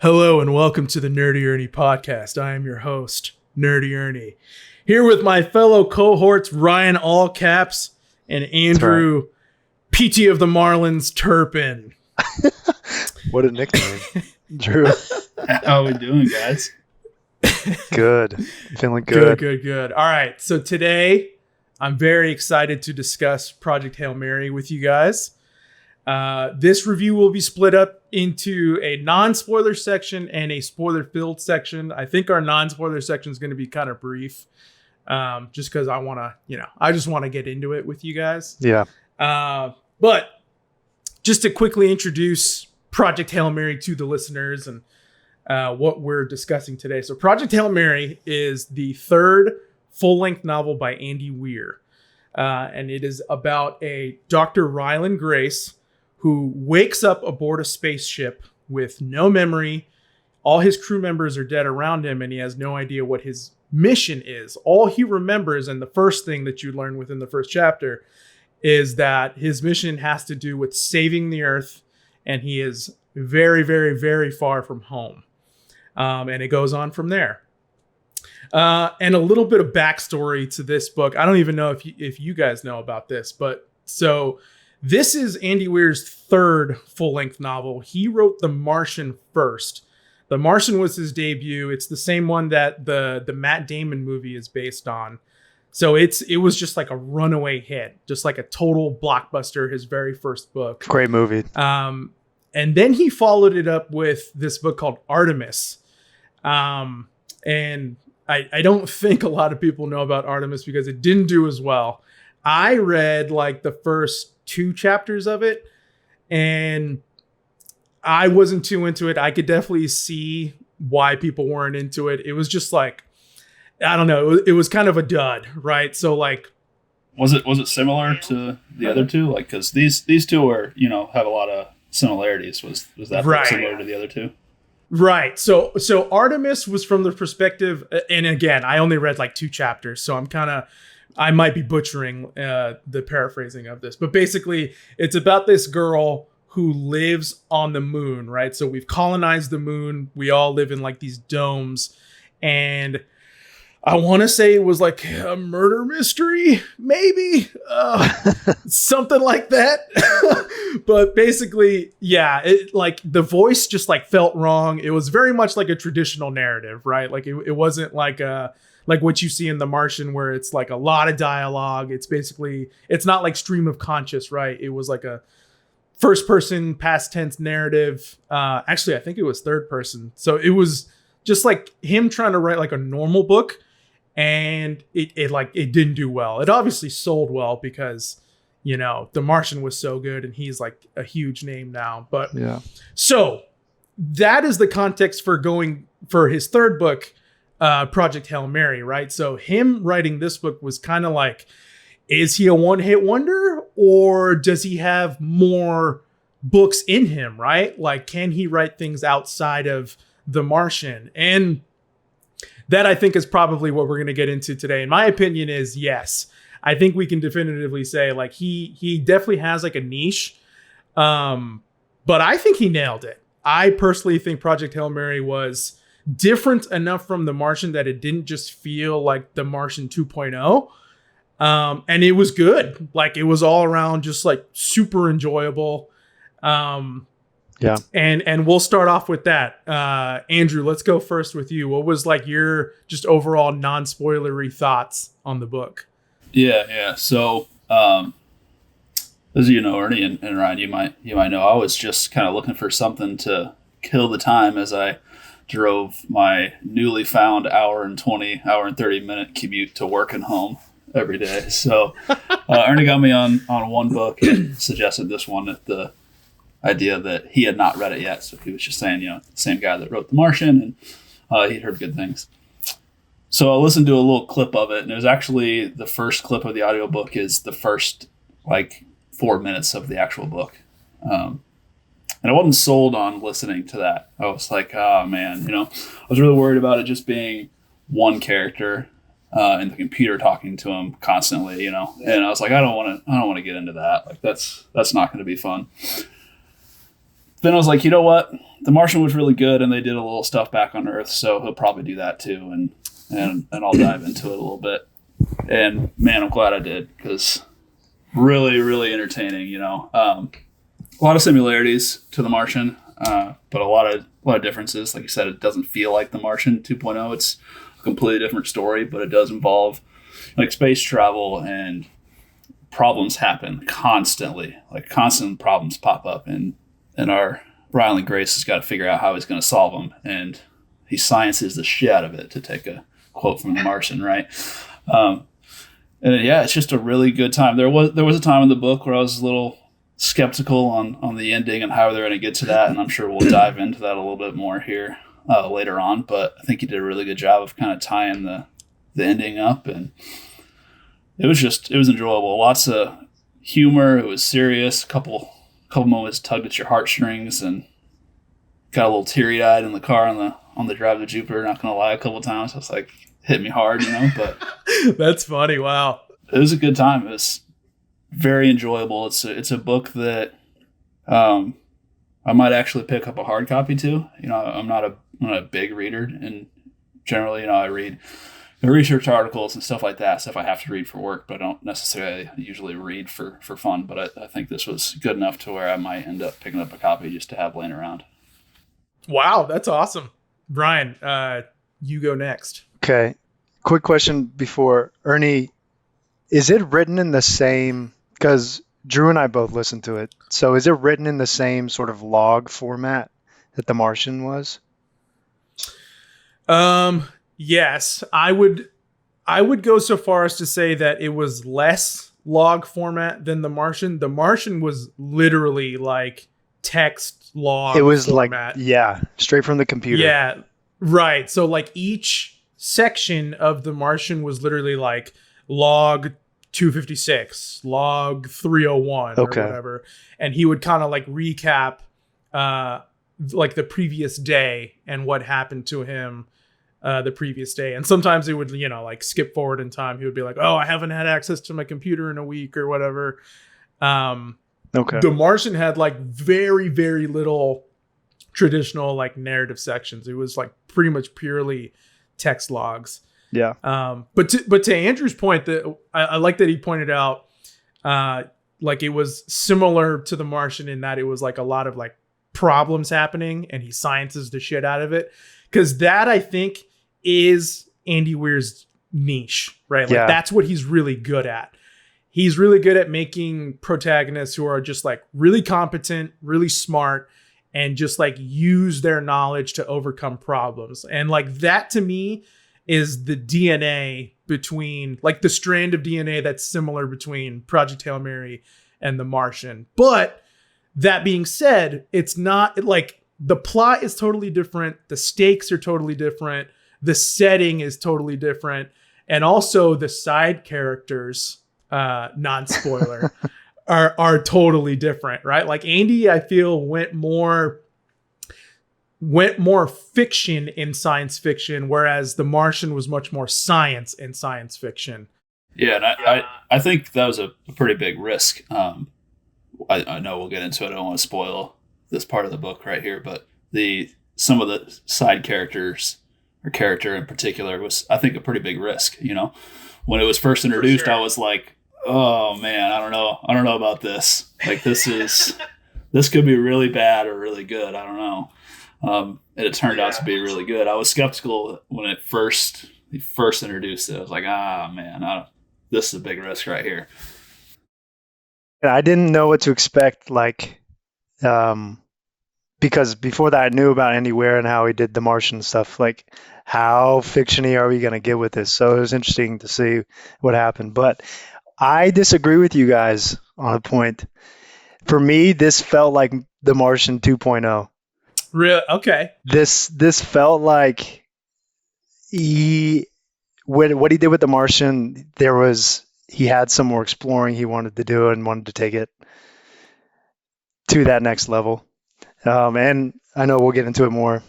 Hello and welcome to the Nerdy Ernie podcast. I am your host, Nerdy Ernie. Here with my fellow cohorts, Ryan All Caps and Andrew, PT of the Marlins, Turpin. What a nickname, Drew. How are we doing, guys? Good. Feeling good. Good. All right. So today, I'm very excited to discuss Project Hail Mary with you guys. This review will be split up into a non-spoiler section and a spoiler-filled section. I think our non-spoiler section is going to be kind of brief, just because I just want to get into it with you guys. Yeah. But just to quickly introduce Project Hail Mary to the listeners and what we're discussing today. So Project Hail Mary is the third full-length novel by Andy Weir. And it is about a Dr. Ryland Grace who wakes up aboard a spaceship with no memory. All his crew members are dead around him, and he has no idea what his mission is. All he remembers, and the first thing that you learn within the first chapter, is that his mission has to do with saving the Earth, and he is very, very, very far from home. And it goes on from there. And a little bit of backstory to this book. I don't even know if you guys know about this, but so this is Andy Weir's third full-length novel. He wrote The Martian first. The Martian was his debut. It's the same one that the Matt Damon movie is based on. So it was just like a runaway hit, just like a total blockbuster, his very first book. Great movie. And then he followed it up with this book called Artemis. And I don't think a lot of people know about Artemis because it didn't do as well. I read like the first 2 chapters of it and I wasn't too into it. I could definitely see why people weren't into it. It was just like, I don't know. It was kind of a dud, right? So like, was it similar to the other two? Like, because these two are have a lot of similarities. Was that right. Similar to the other two? Right. So Artemis was from the perspective, and again, I only read like 2 chapters, so I might be butchering the paraphrasing of this, but basically it's about this girl who lives on the moon, right? So we've colonized the moon. We all live in like these domes, and I want to say it was like a murder mystery, maybe something like that. But basically, yeah, it like the voice just like felt wrong. It was very much like a traditional narrative, right? Like it wasn't like what you see in The Martian where it's like a lot of dialogue. It's not like stream of conscious, right? It was like a first person past tense narrative. Actually, I think it was third person. So it was just like him trying to write like a normal book. And it didn't do well. It obviously sold well because, The Martian was so good and he's like a huge name now. But yeah. So that is the context for his third book, Project Hail Mary, right? So him writing this book was kind of like, is he a one-hit wonder or does he have more books in him, right? Like, can he write things outside of The Martian? And that I think is probably what we're going to get into today. And my opinion is yes. I think we can definitively say like he definitely has like a niche. But I think he nailed it. I personally think Project Hail Mary was different enough from The Martian that it didn't just feel like The Martian 2.0. And it was good. Like it was all around just like super enjoyable. Yeah. And we'll start off with that. Andrew, let's go first with you. What was like your just overall non-spoilery thoughts on the book? Yeah. So, as you know, Ernie and Ryan, you might know, I was just kind of looking for something to kill the time as I drove my newly found hour and 30 minute commute to work and home every day. So, Ernie got me on one book and suggested this one at the idea that he had not read it yet. So he was just saying, the same guy that wrote The Martian, and he'd heard good things. So I listened to a little clip of it, and it was actually the first clip of the audiobook is the first like 4 minutes of the actual book. And I wasn't sold on listening to that. I was like, oh man, I was really worried about it just being one character and the computer talking to him constantly, and I was like, I don't want to get into that. Like that's not going to be fun. Then I was like, you know what? The Martian was really good, and they did a little stuff back on Earth, so he'll probably do that too, and I'll dive into it a little bit. And man, I'm glad I did, because really, really entertaining. A lot of similarities to The Martian, but a lot of differences. Like you said, it doesn't feel like The Martian 2.0. It's a completely different story, but it does involve like space travel, and problems happen constantly. Like constant problems pop up, and our Ryland Grace has got to figure out how he's going to solve them, and he sciences the shit out of it, to take a quote from The Martian, right? And yeah, it's just a really good time. There was a time in the book where I was a little skeptical on the ending and how they're going to get to that, and I'm sure we'll dive into that a little bit more here later on. But I think he did a really good job of kind of tying the ending up, and it was enjoyable. Lots of humor. It was serious. A couple moments tugged at your heartstrings, and got a little teary-eyed in the car on the drive to Jupiter. Not gonna lie, a couple times I was like, hit me hard, But That's funny. Wow, it was a good time. It was very enjoyable. It's a book that I might actually pick up a hard copy too. I'm not a big reader, and generally, I read research articles and stuff like that, stuff I have to read for work, but I don't necessarily usually read for fun. But I think this was good enough to where I might end up picking up a copy just to have laying around. Wow, that's awesome. Brian, you go next. Okay. Quick question before Ernie, is it written in the same, because Drew and I both listened to it, so is it written in the same sort of log format that The Martian was? Yes, I would go so far as to say that it was less log format than The Martian. The Martian was literally like text log. It was format. Straight from the computer. Yeah, right. So like each section of The Martian was literally like log 256, log 301, or whatever, and he would kind of like recap like the previous day and what happened to him the previous day. And sometimes it would, like skip forward in time. He would be like, oh, I haven't had access to my computer in a week or whatever. The Martian had like very, very little traditional like narrative sections. It was like pretty much purely text logs. Yeah. But to Andrew's point, that I like that he pointed out, like it was similar to The Martian in that it was like a lot of like problems happening, and he sciences the shit out of it. Because that, I think, is Andy Weir's niche, right? Like that's what he's really good at. He's really good at making protagonists who are just like really competent, really smart, and just like use their knowledge to overcome problems. And like that to me is the DNA between, like the strand of DNA that's similar between Project Hail Mary and The Martian. But that being said, it's not like the plot is totally different. The stakes are totally different. The setting is totally different. And also the side characters, non-spoiler, are totally different, right? Like Andy, I feel went more fiction in science fiction, whereas The Martian was much more science in science fiction. Yeah, and I think that was a pretty big risk. I know we'll get into it. I don't want to spoil this part of the book right here, but some of the side characters, or character in particular, was, I think, a pretty big risk. When it was first introduced, I was like, oh man, I don't know about this. Like this could be really bad or really good. I don't know. And it turned out to be really good. I was skeptical when he first introduced it. I was like, man, this is a big risk right here. I didn't know what to expect, because before that I knew about Andy Weir and how he did The Martian stuff. Like, how fiction-y are we going to get with this? So it was interesting to see what happened. But I disagree with you guys on a point. For me, this felt like The Martian 2.0. Really? Okay. This felt like what he did with The Martian, he had some more exploring he wanted to do and wanted to take it to that next level. And I know we'll get into it more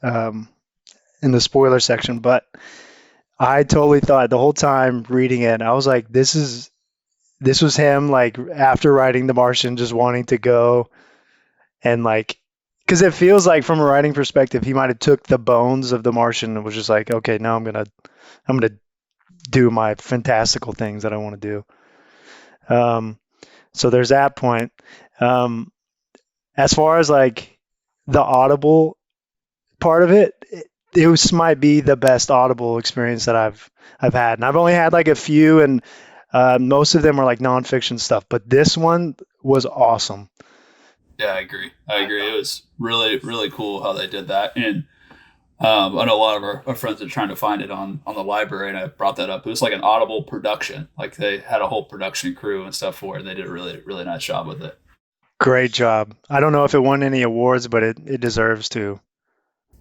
in the spoiler section, but I totally thought the whole time reading it, I was like, this was him, like, after writing The Martian, just wanting to go and like Because it feels like from a writing perspective, he might have took the bones of the Martian and was just like, okay, now I'm gonna do my fantastical things that I want to do. So there's that point. Um, as far as like the Audible part of it, this might be the best Audible experience that I've had, and I've only had like a few, and most of them are like nonfiction stuff, but this one was awesome. Yeah, I agree. It was really, really cool how they did that. And I know a lot of our friends are trying to find it on the library, and I brought that up. It was like an Audible production. Like they had a whole production crew and stuff for it, and they did a really, really nice job with it. Great job. I don't know if it won any awards, but it deserves to.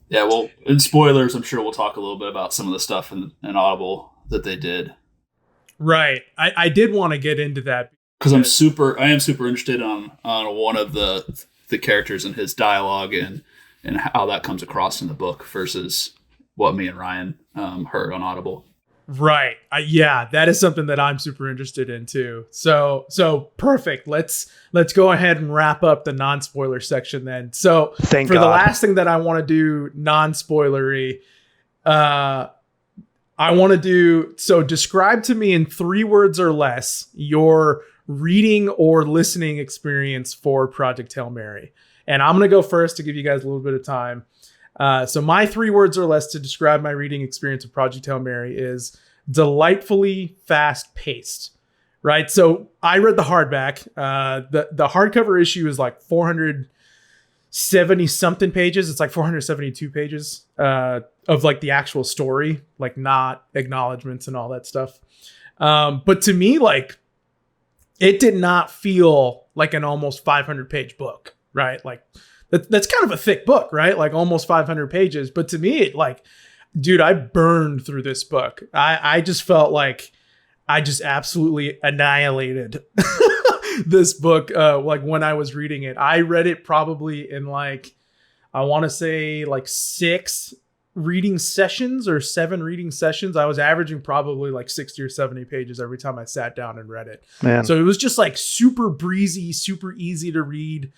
Yeah, well, in spoilers, I'm sure we'll talk a little bit about some of the stuff in Audible that they did. Right. I did want to get into that. Because I am super interested on one of the characters and his dialogue and how that comes across in the book versus what me and Ryan heard on Audible. Right. Yeah, that is something that I'm super interested in too. So perfect. Let's go ahead and wrap up the non-spoiler section then. So Thank for God. the last thing that I want to do non-spoilery, I want to do, so describe to me in 3 words or less your reading or listening experience for Project Hail Mary. And I'm going to go first to give you guys a little bit of time. So my 3 words or less to describe my reading experience of Project Hail Mary is delightfully fast-paced, right? So I read the hardback. The hardcover issue is like 470 something pages. It's like 472 pages of like the actual story, like not acknowledgments and all that stuff. But to me, like, it did not feel like an almost 500 page book, right? Like that's kind of a thick book, right? Like almost 500 pages. But to me, it like, dude, I burned through this book. I just felt like I just absolutely annihilated this book. Like when I was reading it, I read it probably in like, I want to say like 6 reading sessions or 7 reading sessions. I was averaging probably like 60 or 70 pages every time I sat down and read it. Man. So it was just like super breezy, super easy to read.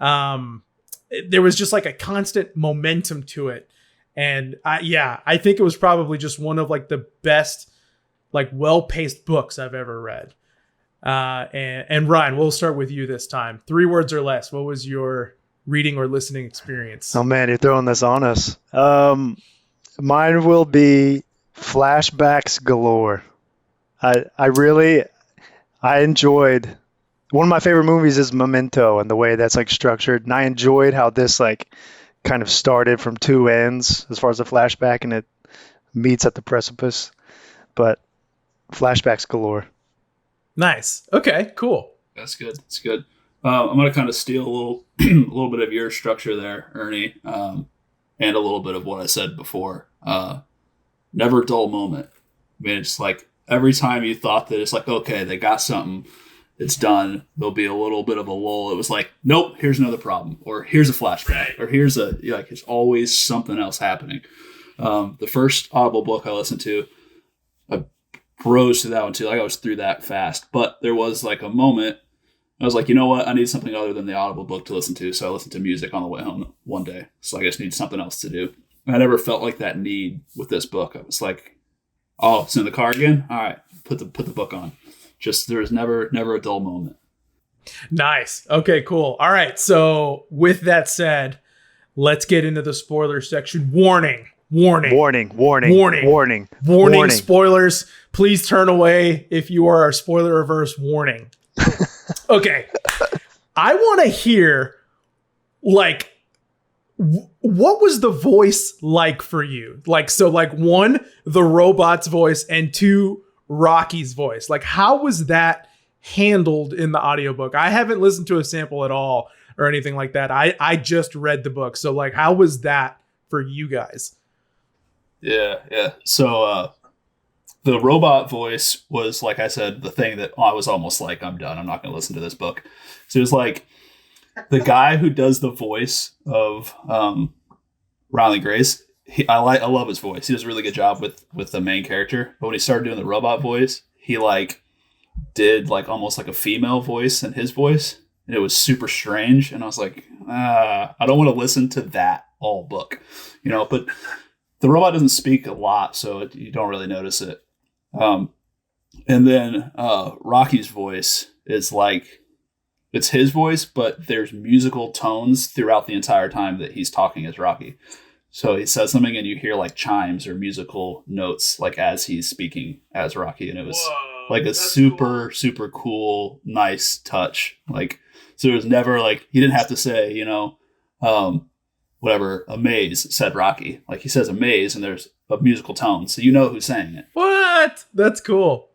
There was just like a constant momentum to it. And I think it was probably just one of like the best, like well-paced books I've ever read. And Ryan, we'll start with you this time. 3 words or less. What was your reading or listening experience? Oh man, you're throwing this on us. Mine will be flashbacks galore. I enjoyed, one of my favorite movies is Memento, and the way that's like structured. And I enjoyed how this like kind of started from 2 ends as far as the flashback, and it meets at the precipice. But flashbacks galore. Nice. Okay, cool. That's good. That's good. I'm going to kind of steal a little a little bit of your structure there, Ernie, and a little bit of what I said before. Never a dull moment. I mean, it's like every time you thought that it's like, okay, they got something, it's done, there'll be a little bit of a lull. It was like, nope, here's another problem, or here's a flashback, or here's there's always something else happening. The first Audible book I listened to, I browsed through that one too. Like I was through that fast, but there was like a moment I was like, you know what? I need something other than the Audible book to listen to. So I listened to music on the way home one day. So I just need something else to do. And I never felt like that need with this book. I was like, oh, it's in the car again? All right, put the book on. Just there was never a dull moment. Nice. Okay, cool. All right. So with that said, let's get into the spoiler section. Warning. Spoilers. Please turn away if you are a spoiler averse. Warning. Okay. I want to hear, like, what was the voice like for you? Like, so like 1, the robot's voice, and 2, Rocky's voice. Like, how was that handled in the audiobook? I haven't listened to a sample at all or anything like that. I just read the book. So like, how was that for you guys? Yeah. So, the robot voice was, like I said, the thing that I was almost like, I'm done. I'm not going to listen to this book. So it was like the guy who does the voice of Ryland Grace. I love his voice. He does a really good job with the main character. But when he started doing the robot voice, he like did like almost like a female voice in his voice. And it was super strange. And I was like, I don't want to listen to that all book, but the robot doesn't speak a lot, so you don't really notice it. And then Rocky's voice is like, it's his voice, but there's musical tones throughout the entire time that he's talking as Rocky. So he says something and you hear like chimes or musical notes like as he's speaking as Rocky. And it was like a super, super cool, nice touch. Like, so it was never like, he didn't have to say, whatever, amaze, said Rocky. Like he says amaze and there's a musical tone. So you know who's saying it. What? That's cool.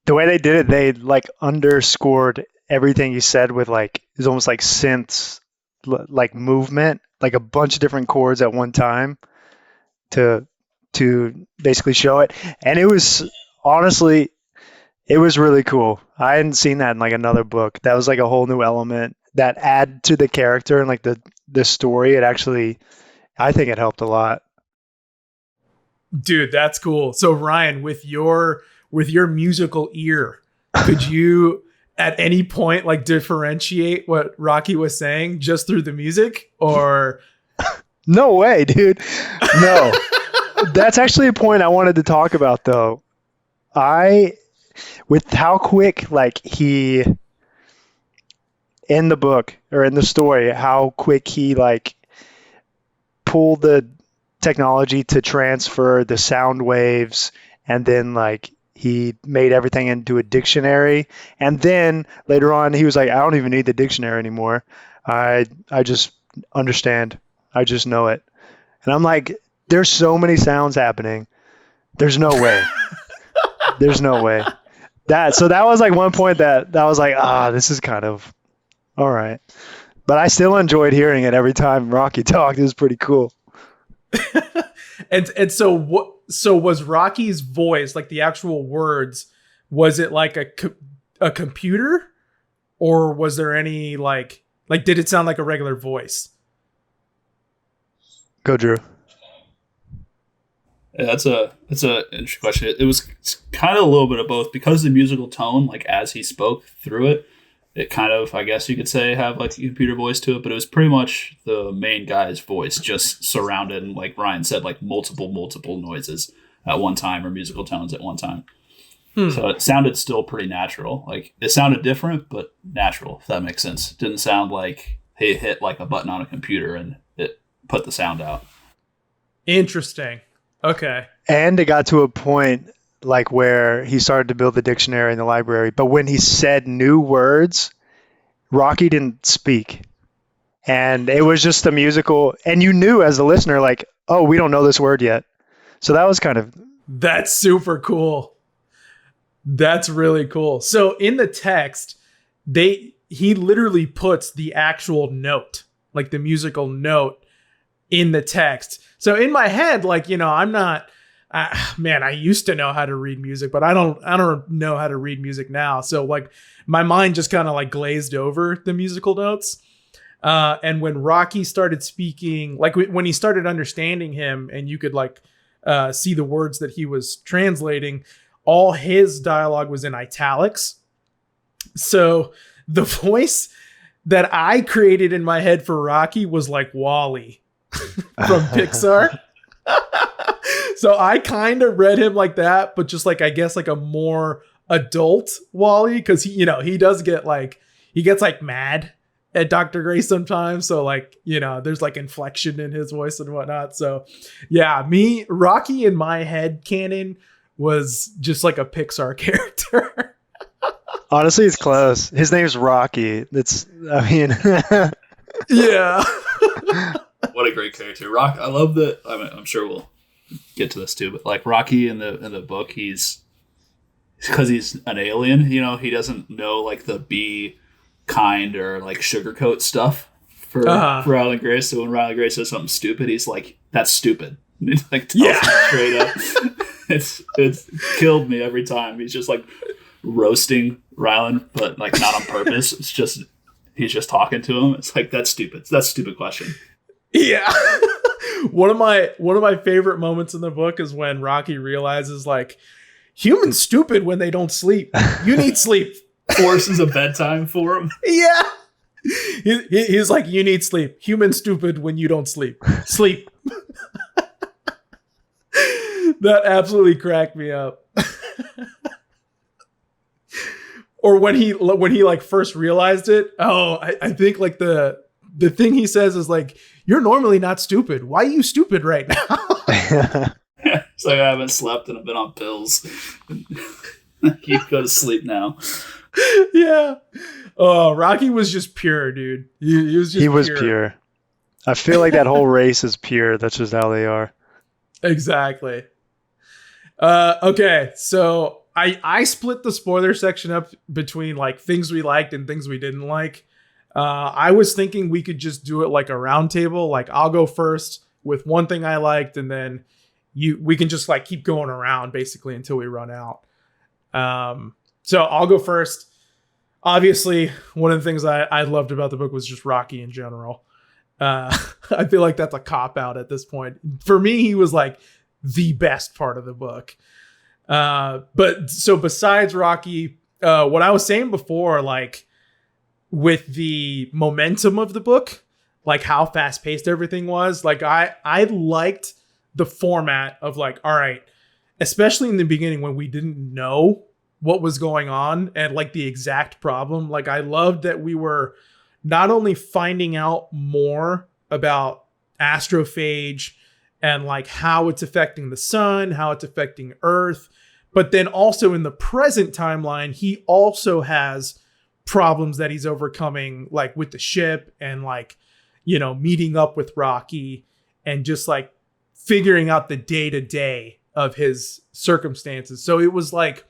The way they did it, they like underscored everything you said with like, it's almost like synths, like movement, like a bunch of different chords at one time to basically show it. And it was honestly, it was really cool. I hadn't seen that in like another book. That was like a whole new element that add to the character and like the story. It actually, I think it helped a lot. Dude, that's cool. So Ryan, with your musical ear, could you at any point like differentiate what Rocky was saying just through the music, or? No way, dude. No. That's actually a point I wanted to talk about though. With how quick like he in the book or in the story, how quick he like pulled the technology to transfer the sound waves, and then like he made everything into a dictionary, and then later on he was like, I don't even need the dictionary anymore. I just understand. I just know it. And I'm like, there's so many sounds happening. There's no way. There's no way. So that was like one point that was like, this is kind of all right. But I still enjoyed hearing it every time Rocky talked. It was pretty cool. and so was Rocky's voice, like the actual words, was it like a computer, or was there any like did it sound like a regular voice? Go, Drew. Yeah, that's a interesting question. It was kind of a little bit of both, because the musical tone, like as he spoke through it, it kind of, I guess you could say, have like a computer voice to it, but it was pretty much the main guy's voice, just surrounded, and like Ryan said, like multiple noises at one time, or musical tones at one time. So it sounded still pretty natural. Like it sounded different, but natural, if that makes sense. It didn't sound like he hit like a button on a computer and it put the sound out. Interesting. Okay. And it got to a point like where he started to build the dictionary in the library, but when he said new words, Rocky didn't speak. And it was just the musical, and you knew as a listener, like, oh, we don't know this word yet. So that was kind of... That's super cool. That's really cool. So in the text, he literally puts the actual note, like the musical note, in the text. So in my head, like, I'm not, I used to know how to read music, but I don't know how to read music now. So like my mind just kind of like glazed over the musical notes. And when Rocky started speaking, like when he started understanding him and you could like see the words that he was translating, all his dialogue was in italics. So the voice that I created in my head for Rocky was like Wall-E from Pixar. So I kind of read him like that, but just like, I guess like a more adult Wall-E, because he does get like, he gets like mad at Dr. Grace sometimes. So like, there's like inflection in his voice and whatnot. So yeah, Rocky in my head canon was just like a Pixar character. Honestly, it's close. His name's Rocky. Yeah. What a great character. I love that. I'm sure we'll get to this too, but like Rocky in the book, because he's an alien, he doesn't know like the be kind or like sugarcoat stuff for Ryland Grace. So when Ryland Grace says something stupid, he's like, that's stupid. And he like tells him straight up. It's killed me every time. He's just like roasting Ryland, but like not on purpose. It's just, he's just talking to him. It's like, that's stupid. That's a stupid question. Yeah. One of my favorite moments in the book is when Rocky realizes like humans stupid when they don't sleep. You need sleep. Forces a bedtime for him. Yeah. He's like, you need sleep. Human stupid when you don't sleep. Sleep. That absolutely cracked me up. Or when he like first realized it. Oh, I think like the thing he says is like, you're normally not stupid. Why are you stupid right now? It's like, I haven't slept and I've been on pills. You go to sleep now. Yeah. Oh, Rocky was just pure, dude. He was just he was pure. I feel like that whole race is pure. That's just how they are. Exactly. Okay, so I split the spoiler section up between like things we liked and things we didn't like. I was thinking we could just do it like a round table. Like I'll go first with one thing I liked, and then we can just like keep going around basically until we run out. So I'll go first. Obviously, one of the things I loved about the book was just Rocky in general. I feel like that's a cop-out at this point. For me, he was like the best part of the book. But so besides Rocky, what I was saying before, like with the momentum of the book, like how fast-paced everything was, like I liked the format of like, all right, especially in the beginning when we didn't know what was going on and like the exact problem. Like I loved that we were not only finding out more about astrophage and like how it's affecting the sun, how it's affecting Earth, but then also in the present timeline, he also has problems that he's overcoming, like with the ship and like, you know, meeting up with Rocky and just like figuring out the day-to-day of his circumstances. So it was like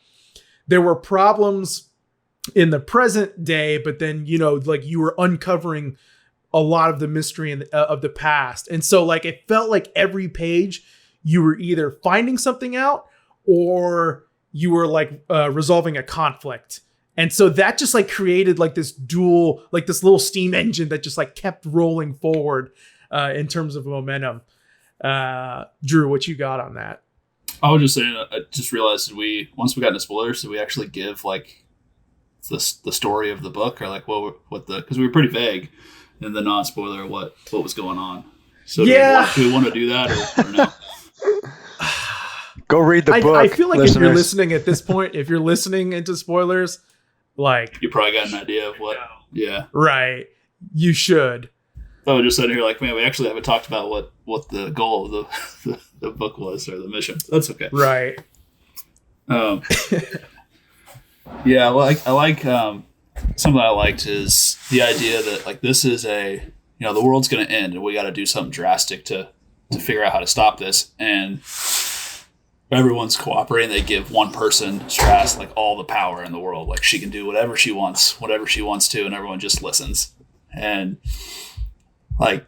there were problems in the present day, but then, you know, like you were uncovering a lot of the mystery of the past. And so like it felt like every page you were either finding something out or you were like resolving a conflict. And so that just like created like this dual, like this little steam engine that just like kept rolling forward in terms of momentum. Drew, what you got on that? I was just saying, I just realized once we got into spoilers, did we actually give like the story of the book, or like because we were pretty vague in the non-spoiler what was going on. So yeah, do we want to do that or no? Go read the book. I feel like listeners. If you're listening at this point, if you're listening into spoilers, like you probably got an idea of what. Yeah, right. You should. I was just sitting here like, man, we actually haven't talked about what the goal of the book was or the mission. That's okay. Right. Yeah, well, I like something I liked is the idea that like this is the world's going to end and we got to do something drastic to figure out how to stop this, and everyone's cooperating. They give one person, Strass, like all the power in the world. Like she can do whatever she wants to, and everyone just listens. And like,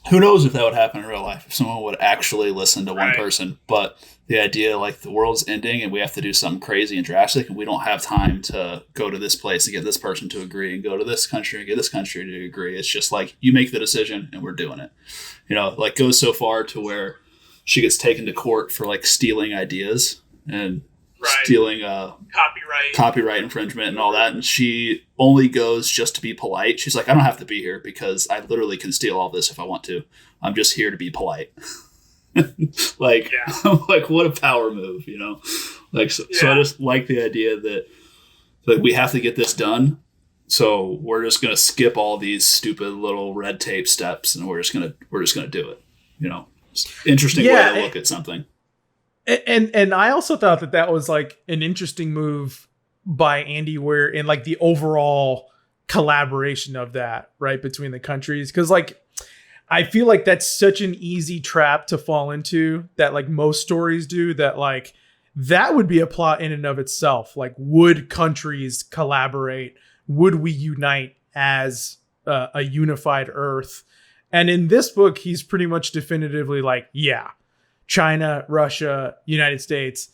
who knows if that would happen in real life, if someone would actually listen to one person. But the idea, like the world's ending and we have to do something crazy and drastic, and we don't have time to go to this place to get this person to agree and go to this country and get this country to agree. It's just like, you make the decision and we're doing it. You know, like goes so far to where she gets taken to court for like stealing ideas and stealing copyright infringement and all that. And she only goes just to be polite. She's like, I don't have to be here because I literally can steal all this if I want to. I'm just here to be polite. Like, like what a power move, you know? Like, so I just like the idea that like we have to get this done. So we're just going to skip all these stupid little red tape steps and we're just going to do it, you know? Interesting way to look at something. And I also thought that was like an interesting move by Andy Weir in like the overall collaboration of that, right, between the countries. Because like I feel like that's such an easy trap to fall into that like most stories do, that like that would be a plot in and of itself. Like, would countries collaborate? Would we unite as a unified Earth? And in this book, he's pretty much definitively like, yeah, China, Russia, United States,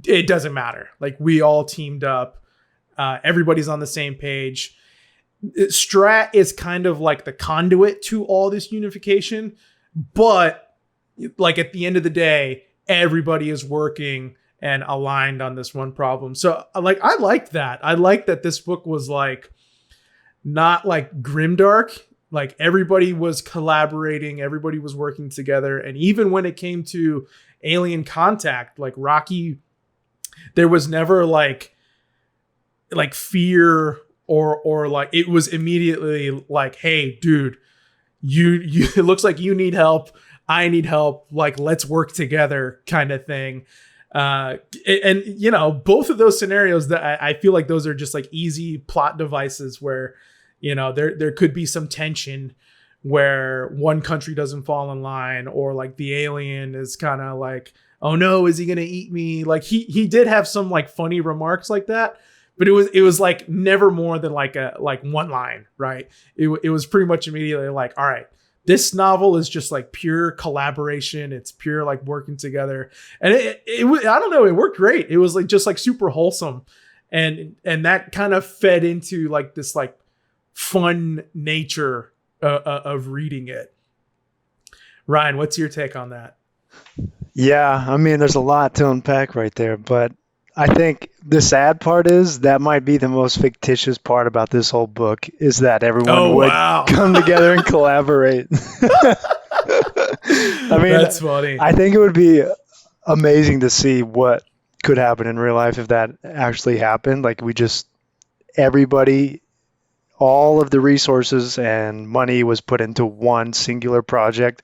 it doesn't matter. Like, we all teamed up. Everybody's on the same page. Strat is kind of like the conduit to all this unification. But like at the end of the day, everybody is working and aligned on this one problem. So like, I liked that. I liked that this book was like not like grimdark. Like everybody was collaborating, everybody was working together. And even when it came to alien contact, like Rocky, there was never like fear or like, it was immediately like, hey dude, you it looks like you need help, I need help, like let's work together kind of thing. And you know, both of those scenarios, that I feel like those are just like easy plot devices where, you know, there could be some tension where one country doesn't fall in line, or like the alien is kind of like, oh no, is he gonna eat me? Like he did have some like funny remarks like that, but it was like never more than like one line, right? It was pretty much immediately like, all right, this novel is just like pure collaboration. It's pure like working together, and it I don't know, it worked great. It was like just like super wholesome, and that kind of fed into like this like fun nature of reading it. Ryan, what's your take on that? Yeah, I mean, there's a lot to unpack right there, but I think the sad part is that might be the most fictitious part about this whole book, is that everyone would come together and collaborate. I mean, that's funny. I think it would be amazing to see what could happen in real life if that actually happened. Like everybody, all of the resources and money was put into one singular project.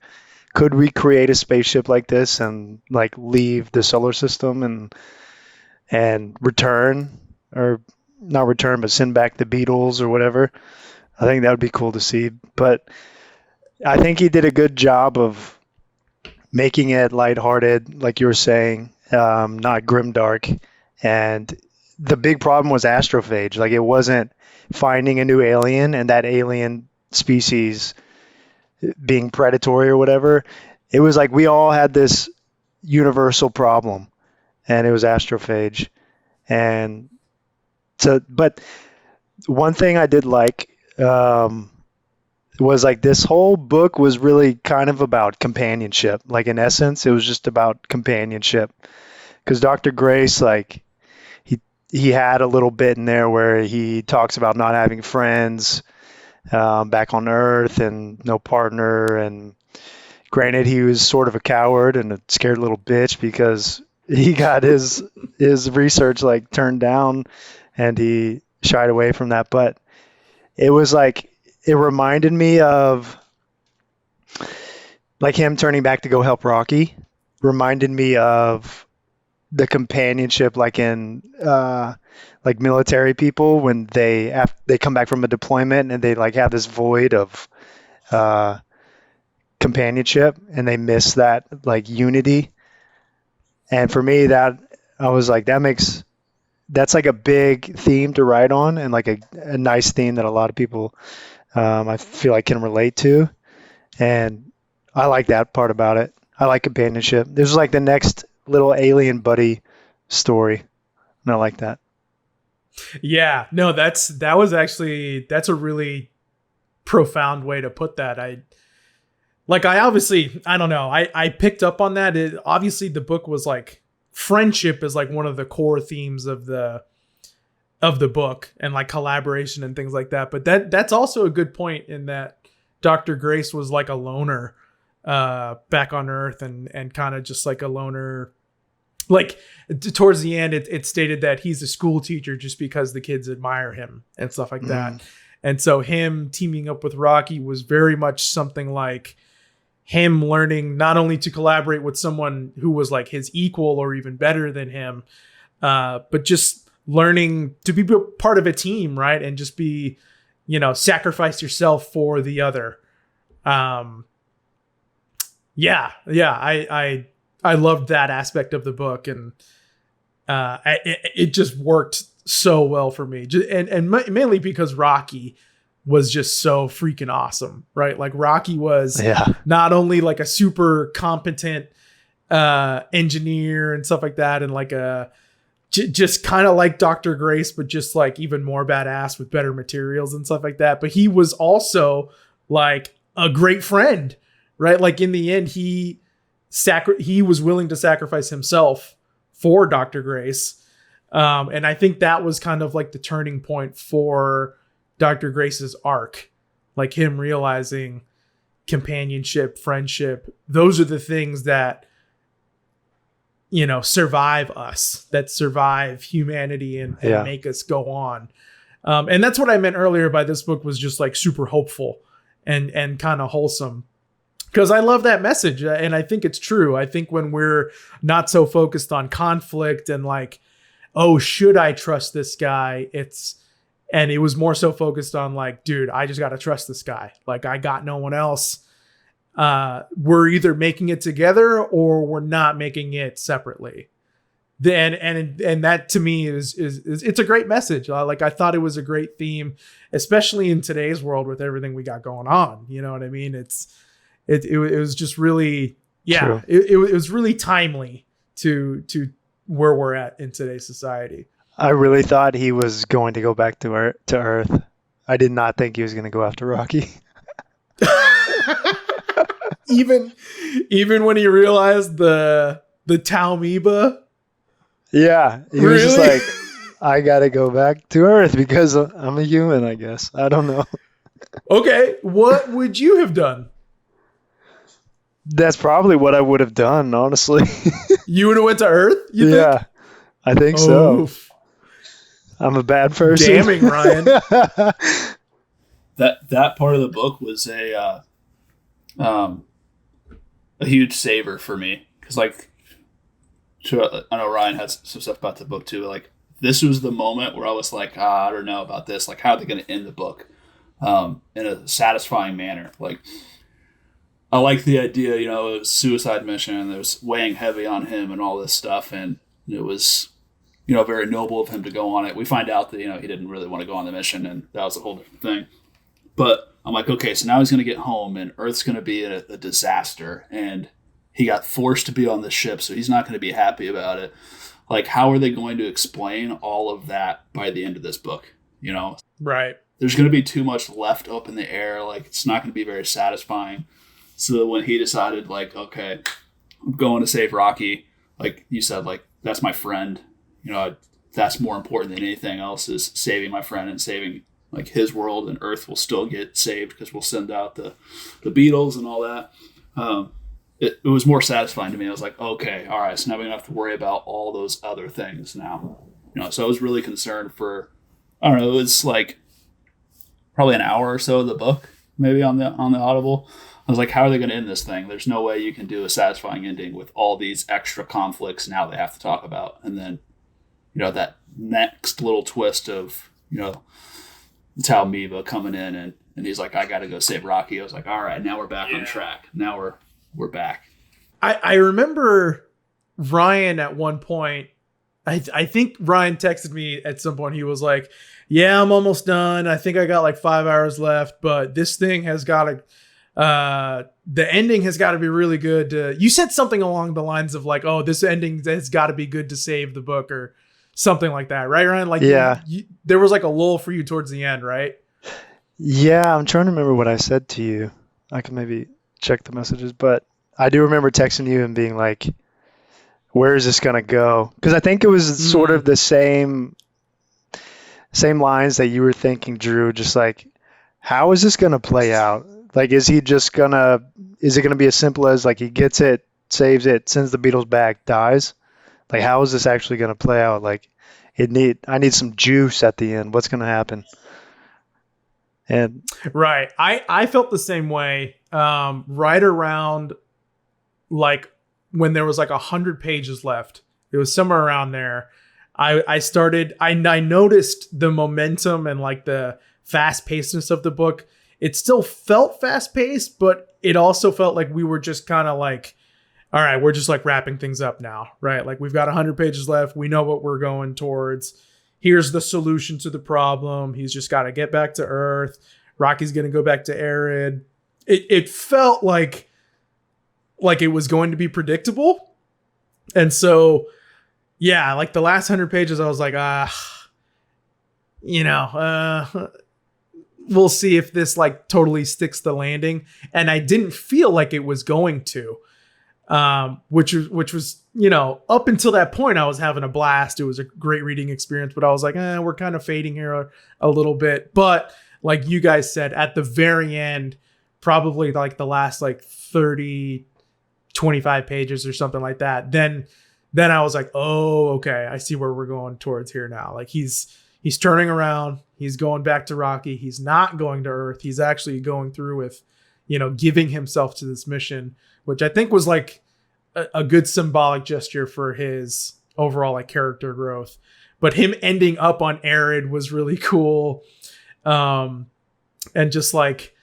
Could we create a spaceship like this and like leave the solar system and return, or not return, but send back the Beatles or whatever? I think that would be cool to see. But I think he did a good job of making it lighthearted, like you were saying, not grimdark. And the big problem was astrophage. Like, it wasn't finding a new alien and that alien species being predatory or whatever. It was like we all had this universal problem, and it was astrophage. And so, but one thing I did like was like this whole book was really kind of about companionship. Like, in essence, it was just about companionship, because Dr. Grace, like, he had a little bit in there where he talks about not having friends back on Earth and no partner. And granted, he was sort of a coward and a scared little bitch because he got his research like turned down, and he shied away from that. But it was like, it reminded me of like him turning back to go help Rocky. Reminded me of the companionship, like in like military people when they come back from a deployment and they like have this void of companionship, and they miss that like unity. And for me, that I was like, that's like a big theme to write on, and like a nice theme that a lot of people I feel like can relate to. And I like that part about it. I like companionship. This is like the next little alien buddy story, and I like that. Yeah, no, that's a really profound way to put that. I don't know. I picked up on that. Obviously the book was like, friendship is like one of the core themes of the book, and like collaboration and things like that. But that's also a good point, in that Dr. Grace was like a loner back on Earth, and kind of just like a loner. Like towards the end, it stated that he's a school teacher just because the kids admire him and stuff like that. And so him teaming up with Rocky was very much something like him learning not only to collaborate with someone who was like his equal or even better than him, but just learning to be part of a team, right? And just be, sacrifice yourself for the other. I loved that aspect of the book, and it just worked so well for me. And mainly because Rocky was just so freaking awesome, right? Like Rocky was not only like a super competent engineer and stuff like that, and like just kind of like Dr. Grace, but just like even more badass with better materials and stuff like that. But he was also like a great friend, right? Like in the end, he was willing to sacrifice himself for Dr. Grace. And I think that was kind of like the turning point for Dr. Grace's arc, like him realizing companionship, friendship, those are the things that, you know, survive us, that survive humanity and make us go on. And that's what I meant earlier by this book was just like super hopeful and kind of wholesome. Because I love that message, and I think it's true. I think when we're not so focused on conflict and like, oh, should I trust this guy? And it was more so focused on like, dude, I just got to trust this guy. Like, I got no one else. We're either making it together or we're not making it separately. And that to me is it's a great message. Like, I thought it was a great theme, especially in today's world with everything we got going on. You know what I mean? It was just really, it was really timely to where we're at in today's society. I really thought he was going to go back to Earth. I did not think he was going to go after Rocky. even when he realized the Talmiba. Yeah, he was just like, I got to go back to Earth because I'm a human, I guess. I don't know. Okay, what would you have done? That's probably what I would have done, honestly. You would have went to Earth? You think? I think so. I'm a bad person. Damning, Ryan. That part of the book was a huge saver for me because, like, I know Ryan has some stuff about the book too. Like, this was the moment where I was like, I don't know about this. Like, how are they going to end the book in a satisfying manner? Like, I like the idea, you know, it was a suicide mission and it was weighing heavy on him and all this stuff. And it was, you know, very noble of him to go on it. We find out that, you know, he didn't really want to go on the mission and that was a whole different thing. But I'm like, okay, so now he's going to get home and Earth's going to be a disaster. And he got forced to be on the ship, so he's not going to be happy about it. Like, how are they going to explain all of that by the end of this book? You know? Right. There's going to be too much left up in the air. Like, it's not going to be very satisfying. So when he decided, like, okay, I'm going to save Rocky, like you said, like, that's my friend. You know, that's more important than anything else is saving my friend and saving, like, his world, and Earth will still get saved because we'll send out the Beatles and all that. It was more satisfying to me. I was like, okay, all right, so now we don't have to worry about all those other things now. You know, so I was really concerned for, I don't know, it was like probably an hour or so of the book, maybe on the Audible. I was like, how are they going to end this thing? There's no way you can do a satisfying ending with all these extra conflicts now they have to talk about. And then, you know, that next little twist of, you know, Talmiba coming in and he's like, I got to go save Rocky. I was like, all right, now we're back on track. Now we're back. I remember Ryan at one point, I think Ryan texted me at some point. He was like, yeah, I'm almost done. I think I got like 5 hours left, but this thing has got to, the ending has got to be really good. You said something along the lines of like, oh, this ending has got to be good to save the book or something like that. Right, Ryan? Like, yeah, there was like a lull for you towards the end, right? Yeah, I'm trying to remember what I said to you. I can maybe check the messages, but I do remember texting you and being like, where is this going to go? Because I think it was sort of the same lines that you were thinking, Drew, just like, how is this going to play out? Like, is it going to be as simple as like he gets it, saves it, sends the Beatles back, dies? Like, how is this actually going to play out? Like, I need some juice at the end. What's going to happen? And right. I felt the same way. Right around like when there was like 100 pages left, it was somewhere around there. I noticed the momentum and like the fast pacedness of the book. It still felt fast paced, but it also felt like we were just kind of like, all right, we're just like wrapping things up now, right? Like we've got 100 pages left. We know what we're going towards. Here's the solution to the problem. He's just got to get back to Earth. Rocky's going to go back to Arid. It felt like it was going to be predictable. And so, yeah, like the last 100 pages, I was like, we'll see if this like totally sticks the landing. And I didn't feel like it was going to, which was, you know, up until that point, I was having a blast. It was a great reading experience, but I was like, we're kind of fading here a little bit. But like you guys said, at the very end, probably like the last like 30, 25 pages or something like that, then I was like, oh, okay, I see where we're going towards here now. Like he's turning around, he's going back to Rocky, he's not going to Earth, he's actually going through with, giving himself to this mission, which I think was like a good symbolic gesture for his overall like character growth. But him ending up on Arid was really cool. And just like,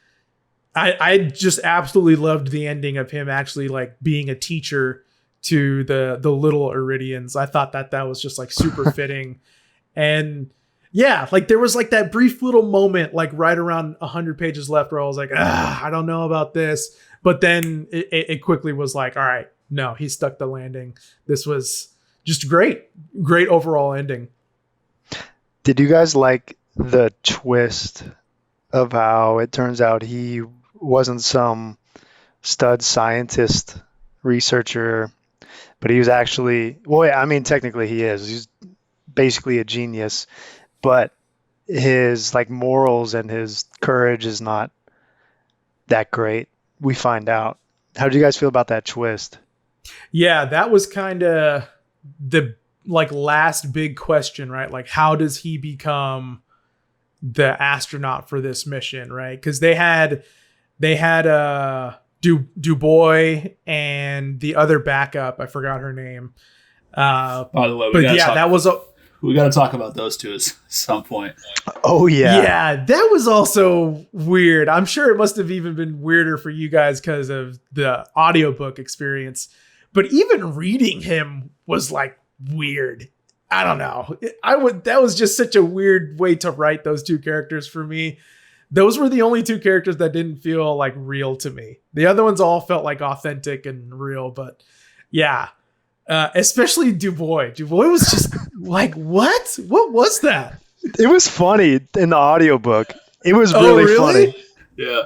I just absolutely loved the ending of him actually like being a teacher to the little Iridians. I thought that was just like super fitting. And yeah, like there was like that brief little moment, like right around 100 pages left, where I was like, I don't know about this. But then it quickly was like, all right, no, he stuck the landing. This was just great overall ending. Did you guys like the twist of how it turns out he wasn't some stud scientist researcher, but he was actually, well, I mean, technically he is. He's basically a genius, but his like morals and his courage is not that great. We find out. How did you guys feel about that twist? Yeah, that was kind of the like last big question, right? Like, how does he become the astronaut for this mission, right? Because they had Dubois and the other backup. I forgot her name. By the way, we got to talk about those two at some point. Oh yeah. Yeah, that was also weird. I'm sure it must have even been weirder for you guys because of the audiobook experience. But even reading him was like weird. I don't know. That was just such a weird way to write those two characters for me. Those were the only two characters that didn't feel like real to me. The other ones all felt like authentic and real, but yeah. Especially Dubois. Dubois was just like, what? What was that? It was funny in the audiobook. It was really funny. Yeah.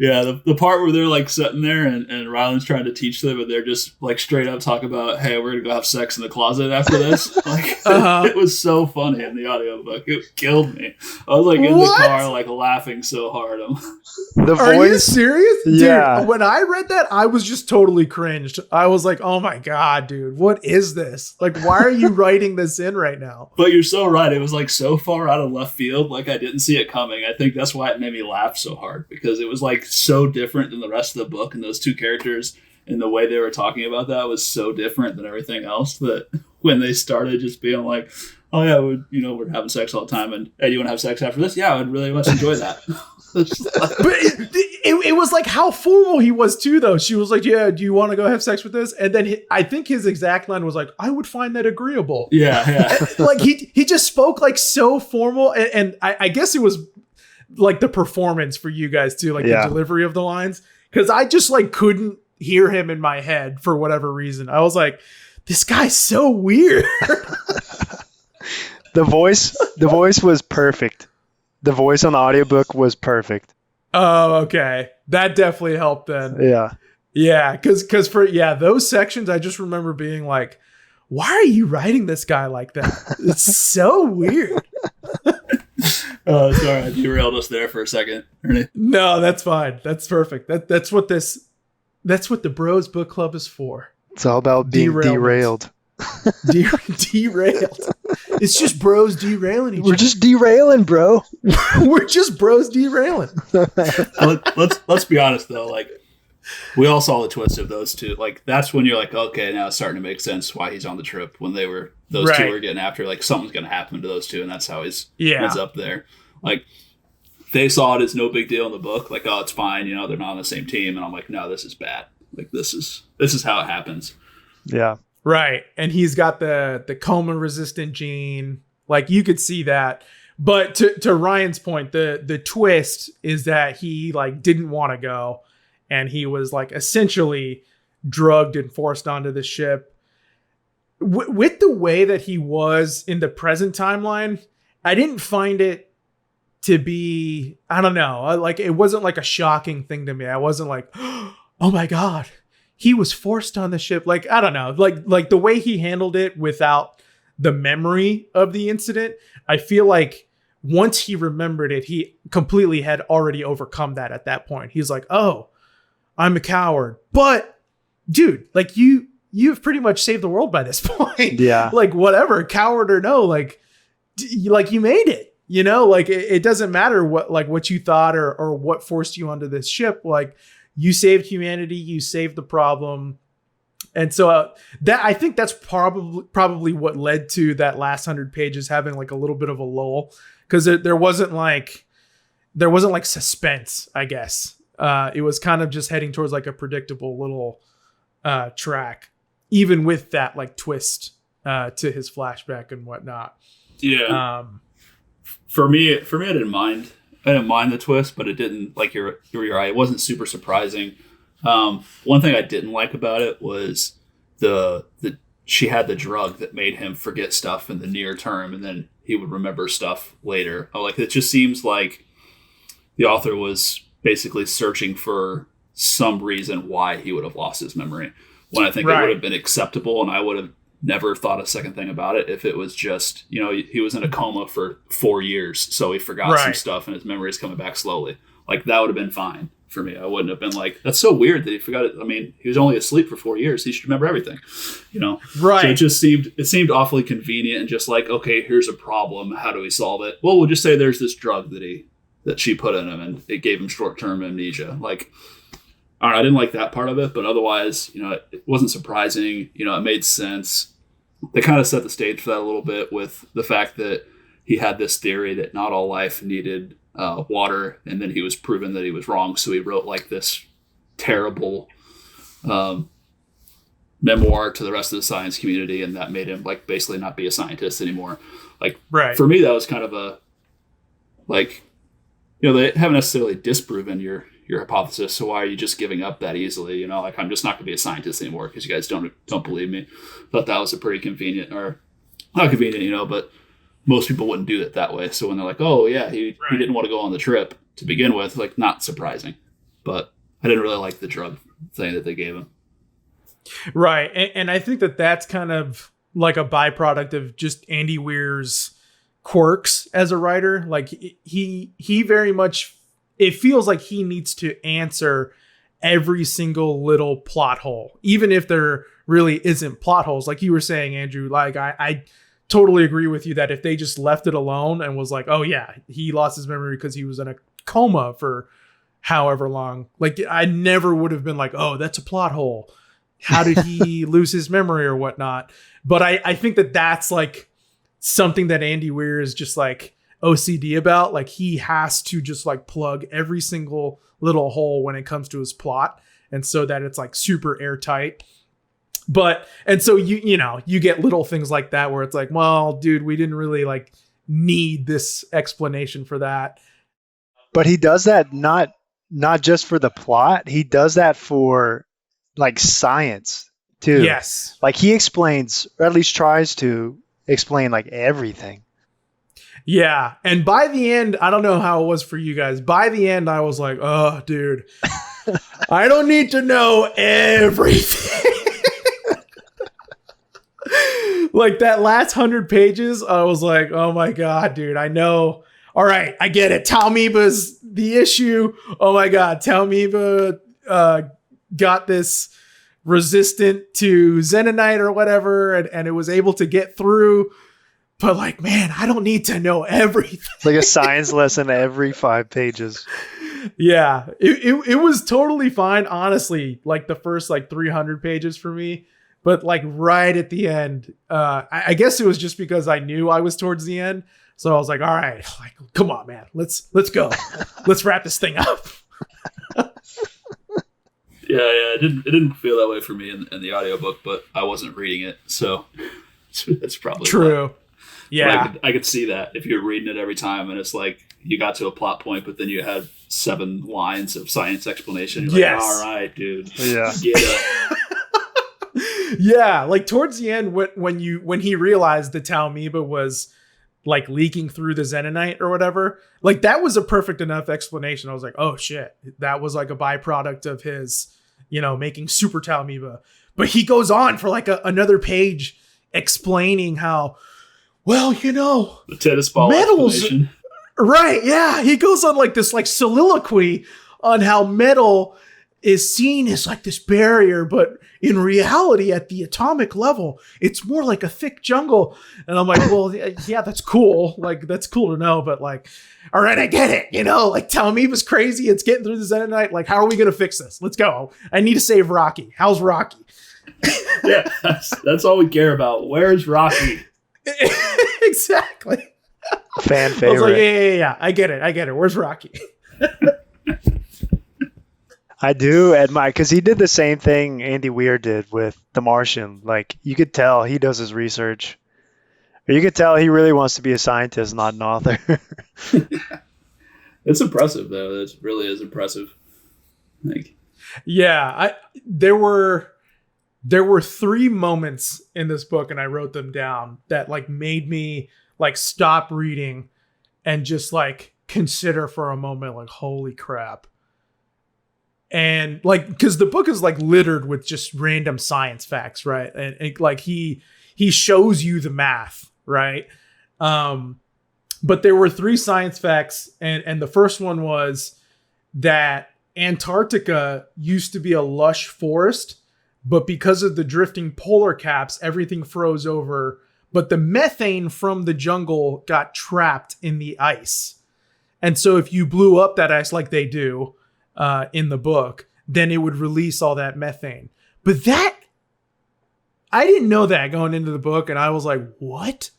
Yeah, the part where they're like sitting there and Ryland's trying to teach them, and they're just like straight up talk about, hey, we're gonna go have sex in the closet after this. Like it was so funny in the audiobook. It killed me. I was like in the car like laughing so hard. Are you serious? Yeah. Dude, when I read that, I was just totally cringed. I was like, oh my God, dude, what is this? Like, why are you writing this in right now? But you're so right. It was like so far out of left field. Like I didn't see it coming. I think that's why it made me laugh so hard, because it was like so different than the rest of the book, and those two characters and the way they were talking about that was so different than everything else, that when they started just being like, oh yeah, we're having sex all the time, and hey, you want to have sex after this? Yeah, I would really much enjoy that. But it was like how formal he was too, though. She was like, yeah, do you want to go have sex with this? And then I think his exact line was like, I would find that agreeable. Yeah. Like he just spoke like so formal, and I guess it was like the performance for you guys too, like the delivery of the lines, because I just like couldn't hear him in my head for whatever reason. I was like, this guy's so weird. The voice was perfect. The voice on the audiobook was perfect. Oh, okay. That definitely helped then. Yeah. Yeah, because for those sections, I just remember being like, why are you writing this guy like that? It's so weird. Oh, sorry, I derailed us there for a second, Ernie. No, that's fine. That's perfect. That's what the Bros Book Club is for. It's all about being derailed. Derailed. It's just bros derailing each other. We're just derailing, bro. We're just bros derailing. Let's be honest though, like we all saw the twist of those two. Like that's when you're like, okay, now it's starting to make sense why he's on the trip. When two were getting after, like something's gonna happen to those two, and that's how he's up there. Like they saw it as no big deal in the book, like, oh, it's fine, they're not on the same team, and I'm like, no, this is bad. Like this is how it happens. Yeah. Right. And he's got the coma resistant gene. Like you could see that. But to Ryan's point, the twist is that he like didn't want to go, and he was like essentially drugged and forced onto the ship. With the way that he was in the present timeline, I didn't find it to be, I don't know, like it wasn't like a shocking thing to me. I wasn't like, oh my God, he was forced on the ship. Like, I don't know, like the way he handled it without the memory of the incident, I feel like once he remembered it, he completely had already overcome that at that point. He's like, oh, I'm a coward. But dude, like you've pretty much saved the world by this point. Yeah. Like whatever, coward or no, like you made it, you know, like it doesn't matter what you thought or what forced you onto this ship. Like you saved humanity, you saved the problem. And so that I think that's probably what led to that last 100 pages having like a little bit of a lull, because there wasn't like suspense, I guess. It was kind of just heading towards like a predictable little track, even with that like twist to his flashback and whatnot. Yeah. For me, I didn't mind the twist, but it didn't, like you're right. It wasn't super surprising. One thing I didn't like about it was she had the drug that made him forget stuff in the near term, and then he would remember stuff later. Like, it just seems like the author was basically searching for some reason why he would have lost his memory, when I think it would have been acceptable, and I would have never thought a second thing about it if it was just, you know, he was in a coma for 4 years, so he forgot some stuff and his memory is coming back slowly. Like, that would have been fine for me. I wouldn't have been like, that's so weird that he forgot it. I mean, he was only asleep for 4 years. He should remember everything, you know? Right. So it seemed awfully convenient and just like, okay, here's a problem. How do we solve it? Well, we'll just say there's this drug that she put in him and it gave him short-term amnesia. Like, I don't know, I didn't like that part of it, but otherwise, you know, it wasn't surprising. You know, it made sense. They kind of set the stage for that a little bit with the fact that he had this theory that not all life needed water, and then he was proven that he was wrong. So he wrote like this terrible memoir to the rest of the science community, and that made him like basically not be a scientist anymore. Like, for me, that was kind of a, like, you know, they haven't necessarily disproven your hypothesis, so why are you just giving up that easily? You know, like, I'm just not going to be a scientist anymore because you guys don't believe me. Thought that was a pretty convenient, or not convenient, you know, but most people wouldn't do it that way. So when they're like, oh yeah, he didn't want to go on the trip to begin with, like, not surprising. But I didn't really like the drug thing that they gave him. Right. And I think that's kind of like a byproduct of just Andy Weir's quirks as a writer. Like, he very much, it feels like he needs to answer every single little plot hole, even if there really isn't plot holes. Like you were saying, Andrew, like I totally agree with you that if they just left it alone and was like, oh yeah, he lost his memory because he was in a coma for however long, like I never would have been like, oh, that's a plot hole. How did he lose his memory or whatnot? But I think that's like something that Andy Weir is just like OCD about. Like, he has to just like plug every single little hole when it comes to his plot, and so that it's like super airtight. But, and so you know, you get little things like that where it's like, well, dude, we didn't really like need this explanation for that. But he does that not just for the plot. He does that for like science too. Yes. Like, he explains, or at least tries to explain, like everything. Yeah. And by the end, I don't know how it was for you guys. By the end, I was like, oh, dude, I don't need to know everything. Like, that last 100 pages, I was like, oh my God, dude, I know. All right, I get it. Talmiba's the issue. Oh my God, Talmiba got this resistant to Zenonite or whatever, and it was able to get through. But like, man, I don't need to know everything. It's like a science lesson every 5 pages. Yeah, it was totally fine, honestly, like the first like 300 pages for me. But like right at the end, I guess it was just because I knew I was towards the end. So I was like, all right, like, come on, man, let's go. Let's wrap this thing up. Yeah, it didn't feel that way for me in the audiobook, but I wasn't reading it, so that's probably true. Why. Yeah, I could see that if you're reading it every time and it's like you got to a plot point, but then you had 7 lines of science explanation. You're like, all right, dude. Yeah. Get it. Yeah, like towards the end, when he realized the Talmiba was like leaking through the Zenonite or whatever, like that was a perfect enough explanation. I was like, oh shit, that was like a byproduct of his, you know, making super Talmiba. But he goes on for like another page explaining how, well, you know, the tennis ball metals. explanation. Right, yeah. He goes on like this like soliloquy on how metal is seen as like this barrier, but in reality at the atomic level, it's more like a thick jungle. And I'm like, well, yeah, that's cool. Like, that's cool to know, but like, all right, I get it. You know, like Talmud was crazy. It's getting through the Zenonite. Like, how are we going to fix this? Let's go. I need to save Rocky. How's Rocky? Yeah, that's all we care about. Where's Rocky? Exactly. Fan I was favorite. like, yeah. I get it. Where's Rocky? I do admire, because he did the same thing Andy Weir did with The Martian. Like, you could tell he does his research. Or you could tell he really wants to be a scientist, not an author. It's impressive, though. It really is impressive. Like, Yeah, there were 3 moments in this book, and I wrote them down, that like made me like stop reading and just like consider for a moment, like, holy crap. And like, because the book is like littered with just random science facts, right? And like he shows you the math, right? But there were 3 science facts, and the first one was that Antarctica used to be a lush forest, but because of the drifting polar caps, everything froze over. But the methane from the jungle got trapped in the ice. And so if you blew up that ice like they do in the book, then it would release all that methane. But that, I didn't know that going into the book. And I was like, what?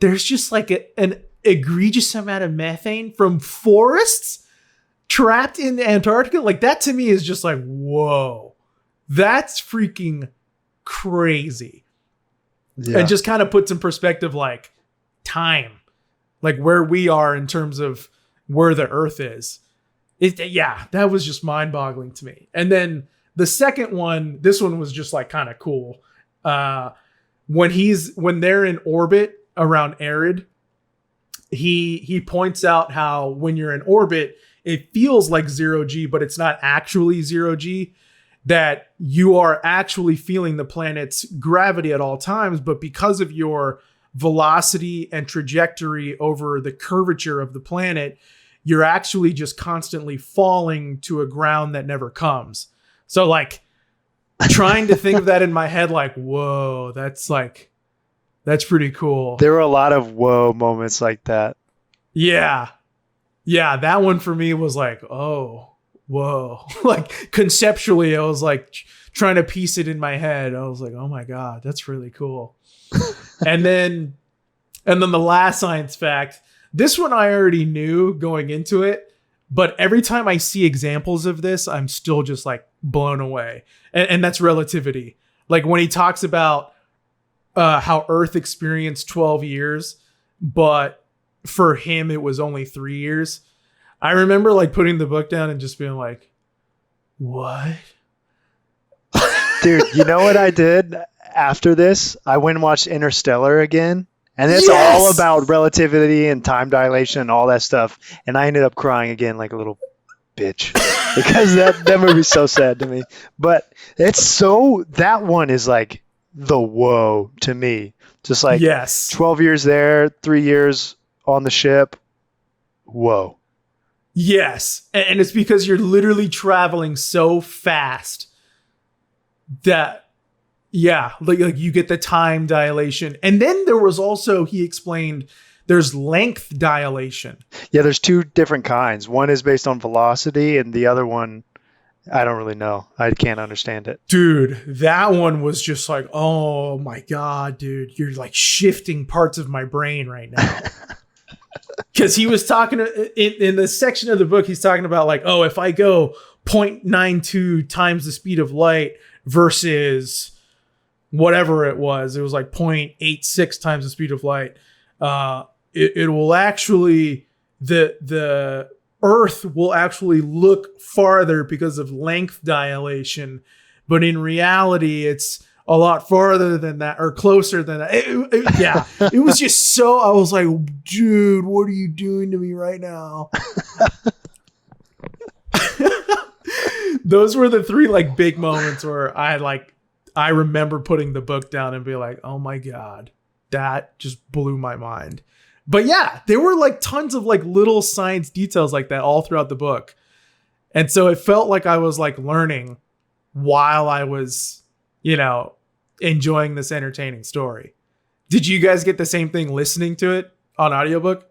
There's just like an egregious amount of methane from forests trapped in Antarctica? Like, that to me is just like, whoa, that's freaking crazy. Yeah. And just kind of puts in perspective, like, time, like where we are in terms of where the Earth is. Yeah, that was just mind boggling to me. And then the second one, this one was just like kind of cool. When they're in orbit around Arid, he points out how when you're in orbit, it feels like 0G, but it's not actually 0G, that you are actually feeling the planet's gravity at all times, but because of your velocity and trajectory over the curvature of the planet, you're actually just constantly falling to a ground that never comes. So like trying to think of that in my head, like, whoa, that's pretty cool. There were a lot of whoa moments like that. Yeah. Yeah. That one for me was like, oh, whoa. Like conceptually, I was like trying to piece it in my head. I was like, oh my God, that's really cool. And then the last science fact, this one I already knew going into it, but every time I see examples of this, I'm still just like blown away. And that's relativity. Like when he talks about how Earth experienced 12 years, but for him, it was only 3 years. I remember like putting the book down and just being like, what? Dude, you know what I did after this? I went and watched Interstellar again. And it's all about relativity and time dilation and all that stuff. And I ended up crying again like a little bitch because that movie's so sad to me. But that one is like the whoa to me. Just like 12 years there, 3 years on the ship. Whoa. Yes. And it's because you're literally traveling so fast that, yeah, like you get the time dilation. And then there was also, he explained, there's length dilation. Yeah, there's 2 different kinds. One is based on velocity, and the other one, I don't really know. I can't understand it. Dude, that one was just like, oh my God, dude, you're like shifting parts of my brain right now. Because he was talking in the section of the book, he's talking about like, oh, if I go 0.92 times the speed of light versus whatever it was like 0.86 times the speed of light. It will actually, the Earth will actually look farther because of length dilation, but in reality, it's a lot farther than that or closer than that. It was just so, I was like, dude, what are you doing to me right now? Those were the 3 like big moments where I remember putting the book down and be like, oh my God, that just blew my mind. But yeah, there were like tons of like little science details like that all throughout the book. And so it felt like I was like learning while I was, enjoying this entertaining story. Did you guys get the same thing listening to it on audiobook?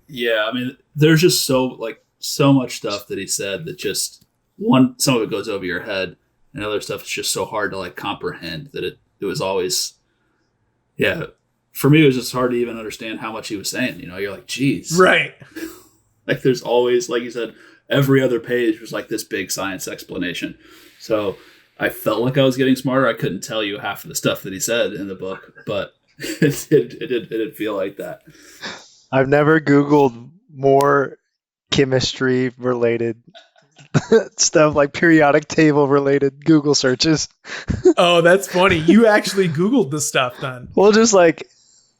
Yeah, I mean, there's just so much stuff that he said that just some of it goes over your head, and other stuff is just so hard to like comprehend that it was always, yeah. For me, it was just hard to even understand how much he was saying. You're like, geez, right? Like, there's always, like you said, every other page was like this big science explanation. So I felt like I was getting smarter. I couldn't tell you half of the stuff that he said in the book, but it did feel like that. I've never Googled more chemistry related stuff, like periodic table related Google searches. Oh, that's funny. You actually Googled this stuff then. Well, just like,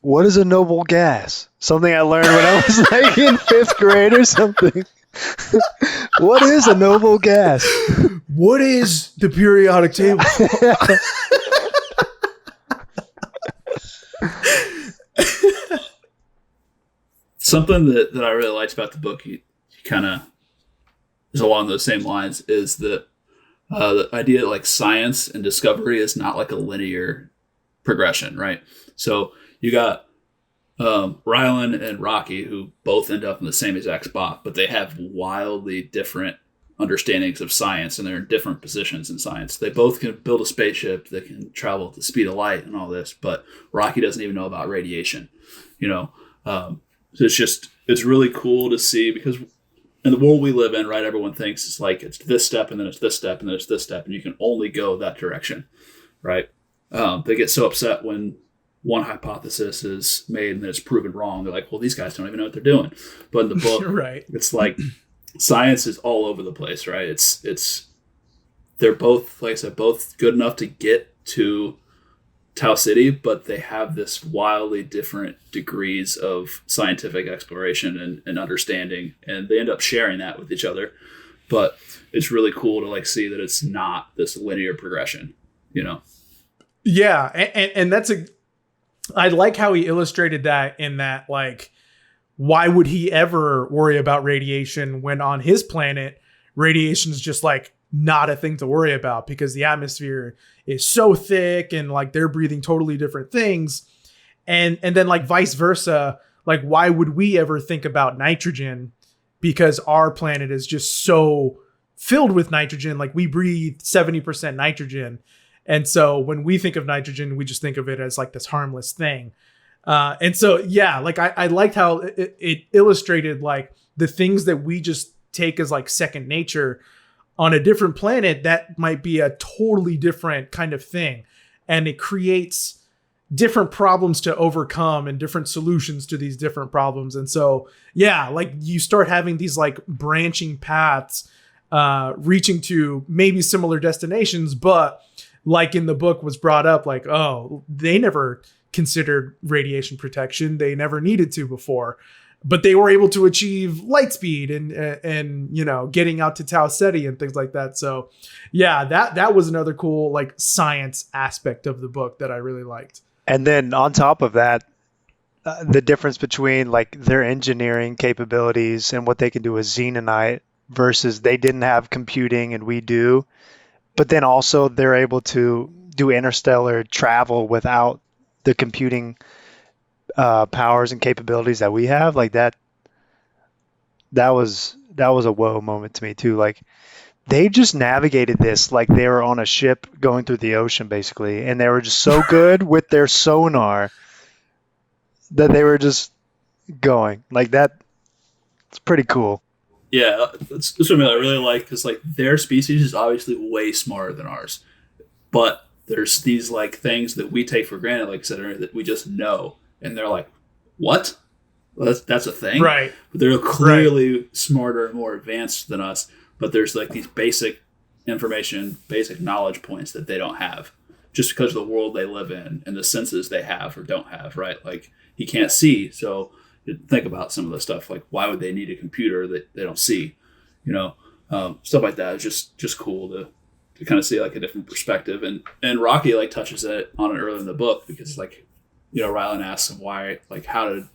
what is a noble gas? Something I learned when I was like in 5th grade or something. What is a noble gas? What is the periodic table? Something that I really liked about the book, he kind of is along those same lines, is the idea that like science and discovery is not like a linear progression, right? So you got Ryland and Rocky, who both end up in the same exact spot, but they have wildly different understandings of science, and they're in different positions in science. They both can build a spaceship that can travel at the speed of light and all this, but Rocky doesn't even know about radiation, So it's really cool to see, because in the world we live in, right, everyone thinks it's like it's this step and then it's this step and then it's this step, and you can only go that direction, right? They get so upset when one hypothesis is made and then it's proven wrong. They're like, well, these guys don't even know what they're doing. But in the book, right, it's like science is all over the place, right? They're both, like I said, both good enough to get to Tau City, but they have this wildly different degrees of scientific exploration and understanding, and they end up sharing that with each other. But it's really cool to like see that it's not this linear progression, Yeah, and I like how he illustrated that, in that, like, why would he ever worry about radiation when on his planet radiation is just like not a thing to worry about, because the atmosphere is so thick and like they're breathing totally different things. And then like vice versa, like why would we ever think about nitrogen, because our planet is just so filled with nitrogen. Like we breathe 70% nitrogen. And so when we think of nitrogen, we just think of it as like this harmless thing. And so, yeah, like I liked how it illustrated like the things that we just take as like second nature on a different planet, that might be a totally different kind of thing. And it creates different problems to overcome and different solutions to these different problems. And so, yeah, like you start having these like branching paths, reaching to maybe similar destinations, but like in the book was brought up, like, oh, they never considered radiation protection. They never needed to before, but they were able to achieve light speed and getting out to Tau Ceti and things like that. So yeah, that was another cool like science aspect of the book that I really liked. And then on top of that, the difference between like their engineering capabilities and what they can do with Xenonite versus they didn't have computing and we do. But then also they're able to do interstellar travel without the computing powers and capabilities that we have. Like that was a whoa moment to me too. Like they just navigated this like they were on a ship going through the ocean basically, and they were just so good with their sonar that they were just going like that. It's pretty cool. Yeah, that's something I really like, because like their species is obviously way smarter than ours, but there's these like things that we take for granted, like I said, that we just know, and they're like, "What? Well, that's a thing, right?" But they're clearly smarter and more advanced than us. But there's like these basic information, basic knowledge points that they don't have, just because of the world they live in and the senses they have or don't have, right? Like he can't see, so think about some of the stuff like why would they need a computer that they don't see, stuff like that is just cool to kind of see like a different perspective. And Rocky like touches it on it earlier in the book, because like Ryland asks him why, like how did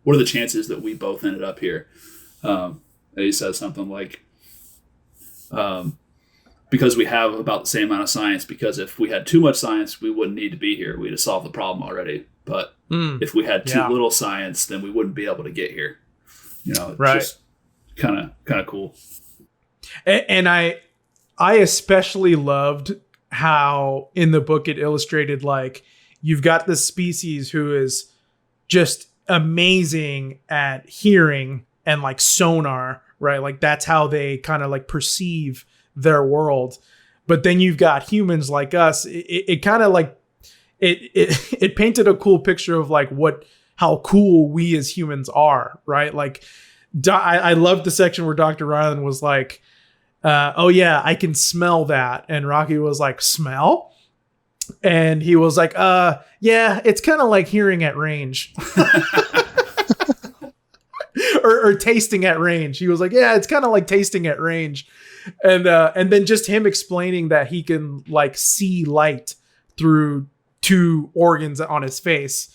what are the chances that we both ended up here? And he says something like, because we have about the same amount of science, because if we had too much science, we wouldn't need to be here. We'd have solved the problem already. But if we had too little science, then we wouldn't be able to get here. It's just kind of cool. And I especially loved how in the book it illustrated, like, you've got this species who is just amazing at hearing and like sonar, right? Like that's how they kind of like perceive their world. But then you've got humans like us. It kind of like it painted a cool picture of like how cool we as humans are, right? Like I love the section where Dr. Ryland was like, oh yeah, I can smell that. And Rocky was like, smell? And he was like, yeah, it's kind of like hearing at range. or tasting at range. He was like, yeah, it's kind of like tasting at range. And then just him explaining that he can like see light through 2 organs on his face.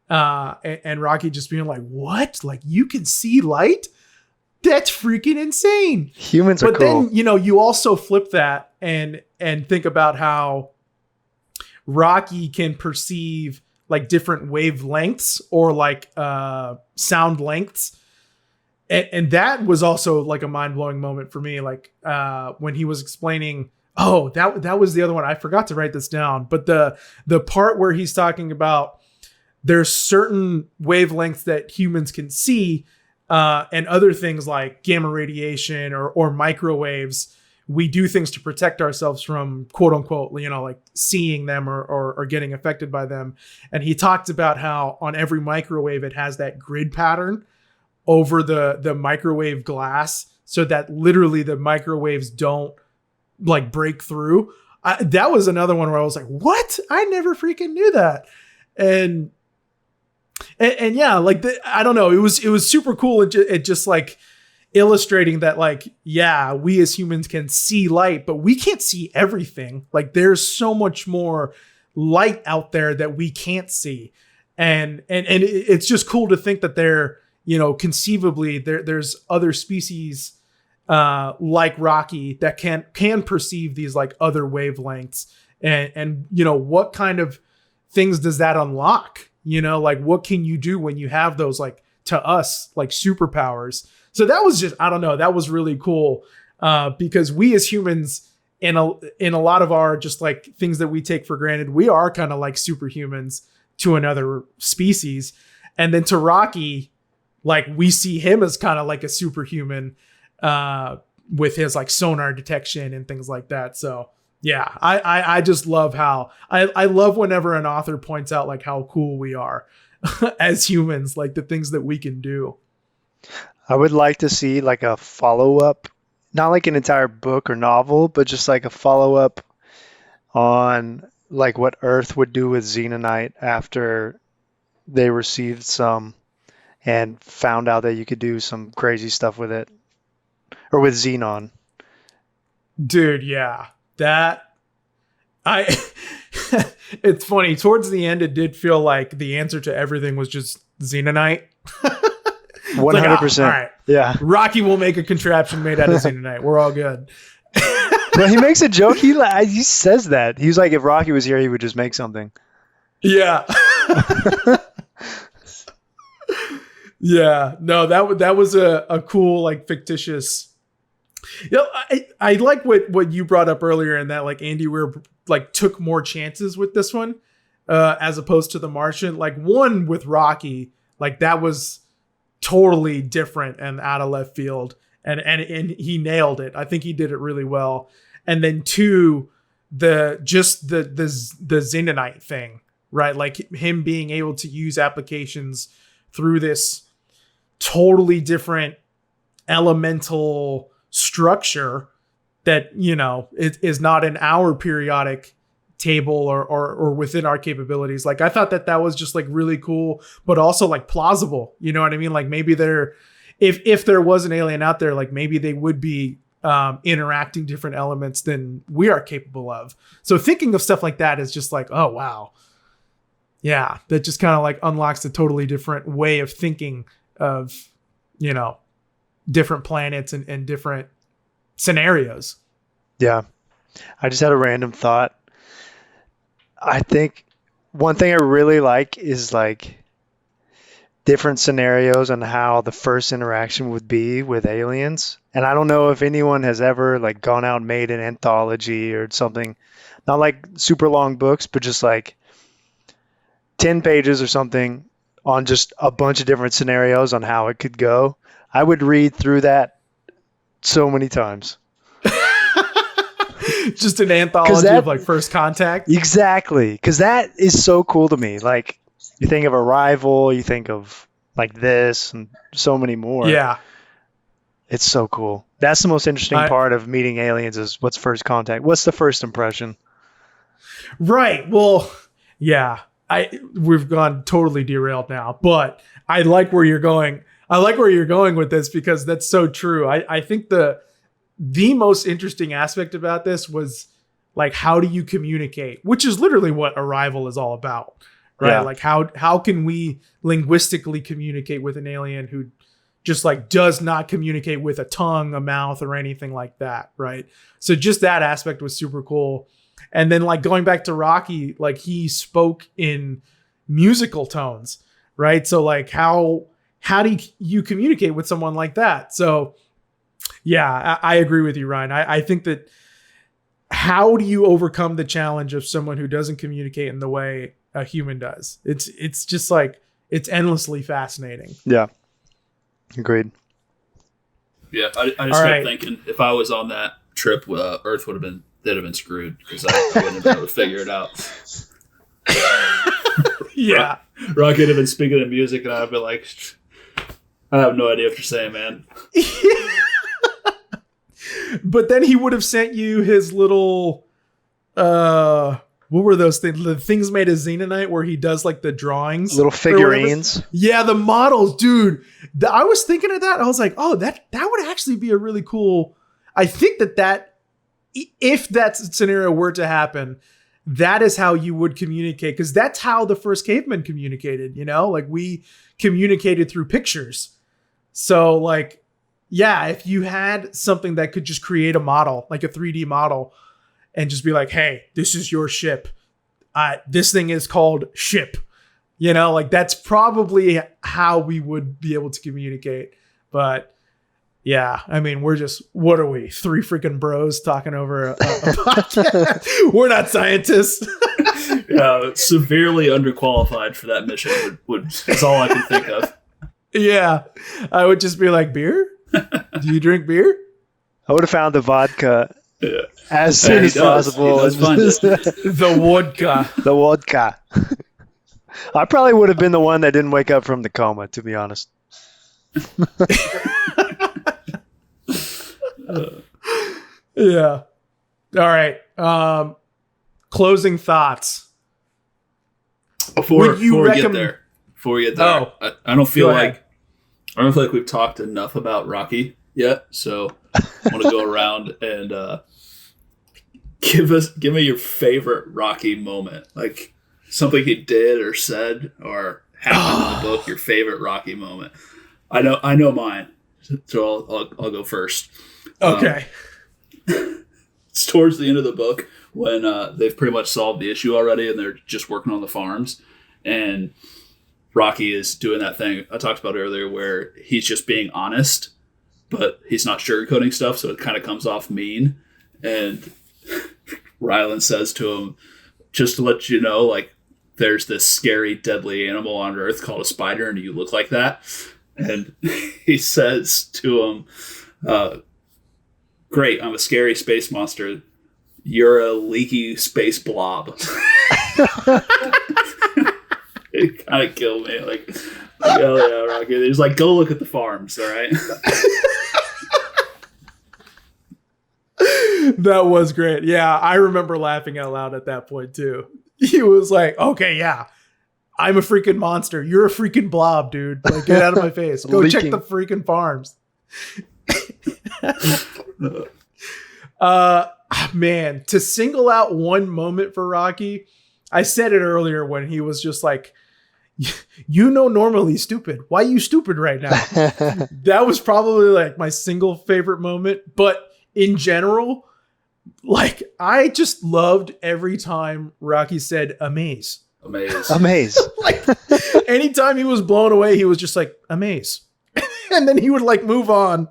And Rocky just being like, what? Like you can see light? That's freaking insane. Humans are cool. But then, you also flip that and think about how Rocky can perceive like different wavelengths or like sound lengths. And that was also like a mind-blowing moment for me. Like when he was explaining, that was the other one. I forgot to write this down. But the part where he's talking about there's certain wavelengths that humans can see and other things like gamma radiation or microwaves. We do things to protect ourselves from, quote unquote, like seeing them or getting affected by them. And he talked about how on every microwave, it has that grid pattern over the microwave glass so that literally the microwaves don't like break through. That was another one where I was like, what? I never freaking knew that. And yeah, like I don't know. It was super cool. It just like illustrating that, like, yeah, we as humans can see light, but we can't see everything. Like there's so much more light out there that we can't see. And it's just cool to think that conceivably there's other species like Rocky that can perceive these like other wavelengths. And what kind of things does that unlock? Like what can you do when you have those, like, to us, like superpowers? So that was just, I don't know, that was really cool because we as humans in a lot of our just like things that we take for granted, we are kind of like superhumans to another species. And then to Rocky, like we see him as kind of like a superhuman with his like sonar detection and things like that. So yeah, I just love how I love whenever an author points out like how cool we are as humans, like the things that we can do. I would like to see like a follow-up, not like an entire book or novel, but just like a follow-up on like what Earth would do with Xenonite after they received some and found out that you could do some crazy stuff with it, or with Xenon. Dude, yeah. It's funny. Towards the end, it did feel like the answer to everything was just Xenonite. 100%. All right. Yeah. Rocky will make a contraption made out of Xenonite. We're all good. But he makes a joke. He says that. He was like, if Rocky was here, he would just make something. Yeah. Yeah. No, that was a cool, like, fictitious. I like what you brought up earlier, in that like Andy Weir like took more chances with this one as opposed to The Martian. Like one with Rocky, like that was totally different and out of left field, and he nailed it. I think he did it really well. And then two, the Xenonite thing, right? Like him being able to use applications through this totally different elemental structure that it is not in our periodic table or within our capabilities. Like I thought that was just like really cool, but also like plausible. You know what I mean? Like maybe if there was an alien out there, like maybe they would be interacting different elements than we are capable of. So thinking of stuff like that is just like, oh wow. yeah, that just kind of like unlocks a totally different way of thinking of, you know, different planets and different scenarios. Yeah. I just had a random thought. I think one thing I really like is like different scenarios on how the first interaction would be with aliens. And I don't know if anyone has ever like gone out and made an anthology or something, not like super long books, but just like 10 pages or something on just a bunch of different scenarios on how it could go. I would read through that so many times. Just an anthology of like First Contact. Exactly. Because that is so cool to me. Like, you think of Arrival, you think of like this and so many more. Yeah. It's so cool. That's the most interesting part of meeting aliens is what's first contact? What's the first impression? Right. Well, yeah. We've gone totally derailed now, but I like where you're going. I like where you're going with this because that's so true. I think the most interesting aspect about this was like, how do you communicate? Which is literally what Arrival is all about, right? Yeah. Like how can we linguistically communicate with an alien who just like does not communicate with a tongue, a mouth, or anything like that, right? So just that aspect was super cool. And then like going back to Rocky, like he spoke in musical tones, right? So like how do you communicate with someone like that? So yeah, I agree with you, Ryan. I think that how do you overcome the challenge of someone who doesn't communicate in the way a human does? It's just like, it's endlessly fascinating. Yeah. Agreed. Yeah, I just kept thinking if I was on that trip, Earth they'd have been screwed because I wouldn't have been able to figure it out. Yeah. Rocky would have been speaking in music and I'd be like, I have no idea what you're saying, man. But then he would have sent you his little, what were those things? The things made of Xenonite where he does like the drawings. Little figurines. Yeah, the models, dude. I was thinking of that. I was like, oh, that would actually be a really cool. I think that if that scenario were to happen, that is how you would communicate. Because that's how the first cavemen communicated, you know? Like we communicated through pictures. So like, yeah, if you had something that could just create a model, like a 3D model, and just be like, hey, this is your ship. This thing is called ship. You know, like that's probably how we would be able to communicate. But yeah, I mean, we're just, what are we? 3 freaking bros talking over a podcast? We're not scientists. Yeah, severely underqualified for that mission is all I can think of. Yeah, I would just be like, beer? Do you drink beer? I would have found the vodka as soon as possible. The vodka. The vodka. I probably would have been the one that didn't wake up from the coma, to be honest. Yeah. All right. Closing thoughts. Before we get there, I don't feel like we've talked enough about Rocky yet. So I want to go around and give me your favorite Rocky moment, like something he did or said or happened in the book. Your favorite Rocky moment. I know mine, so I'll go first. Okay. It's towards the end of the book when they've pretty much solved the issue already and they're just working on the farms. And Rocky is doing that thing I talked about earlier where he's just being honest, but he's not sugarcoating stuff, so it kind of comes off mean. And Ryland says to him, just to let you know, like, there's this scary, deadly animal on Earth called a spider, and you look like that. And he says to him, great, I'm a scary space monster. You're a leaky space blob. It kind of killed me. Like, hell yeah, Rocky. He's like, go look at the farms, all right? That was great. Yeah, I remember laughing out loud at that point, too. He was like, okay, yeah, I'm a freaking monster. You're a freaking blob, dude. Like, get out of my face. Go check the freaking farms. Man, to single out one moment for Rocky, I said it earlier when he was just like, you know, normally stupid. Why are you stupid right now? That was probably like my single favorite moment. But in general, like I just loved every time Rocky said amaze. Amaze. Like anytime he was blown away, he was just like amaze. And then he would like move on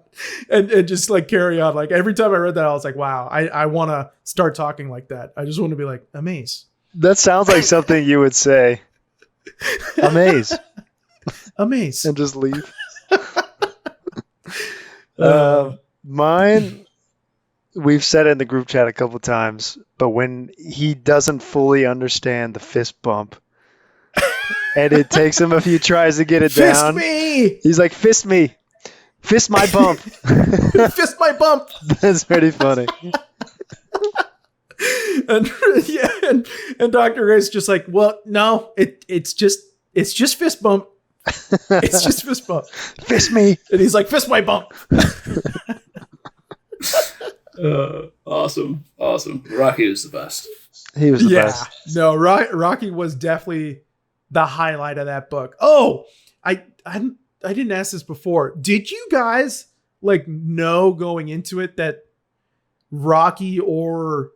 and just like carry on. Like every time I read that, I was like, wow, I want to start talking like that. I just want to be like amaze. That sounds like something you would say. Amaze. Amaze. And just leave. Mine, we've said it in the group chat a couple times, but when he doesn't fully understand the fist bump, and it takes him a few tries to get it fist down. Me! He's like, fist me. Fist my bump. Fist my bump. That's pretty funny. And yeah, and Dr. Grace just like, well, no, it's just fist bump. It's just fist bump. Fist me. And he's like, fist my bump. Awesome. Rocky was the best. He was the best. No, Rocky was definitely the highlight of that book. Oh, I didn't ask this before. Did you guys like know going into it that Rocky or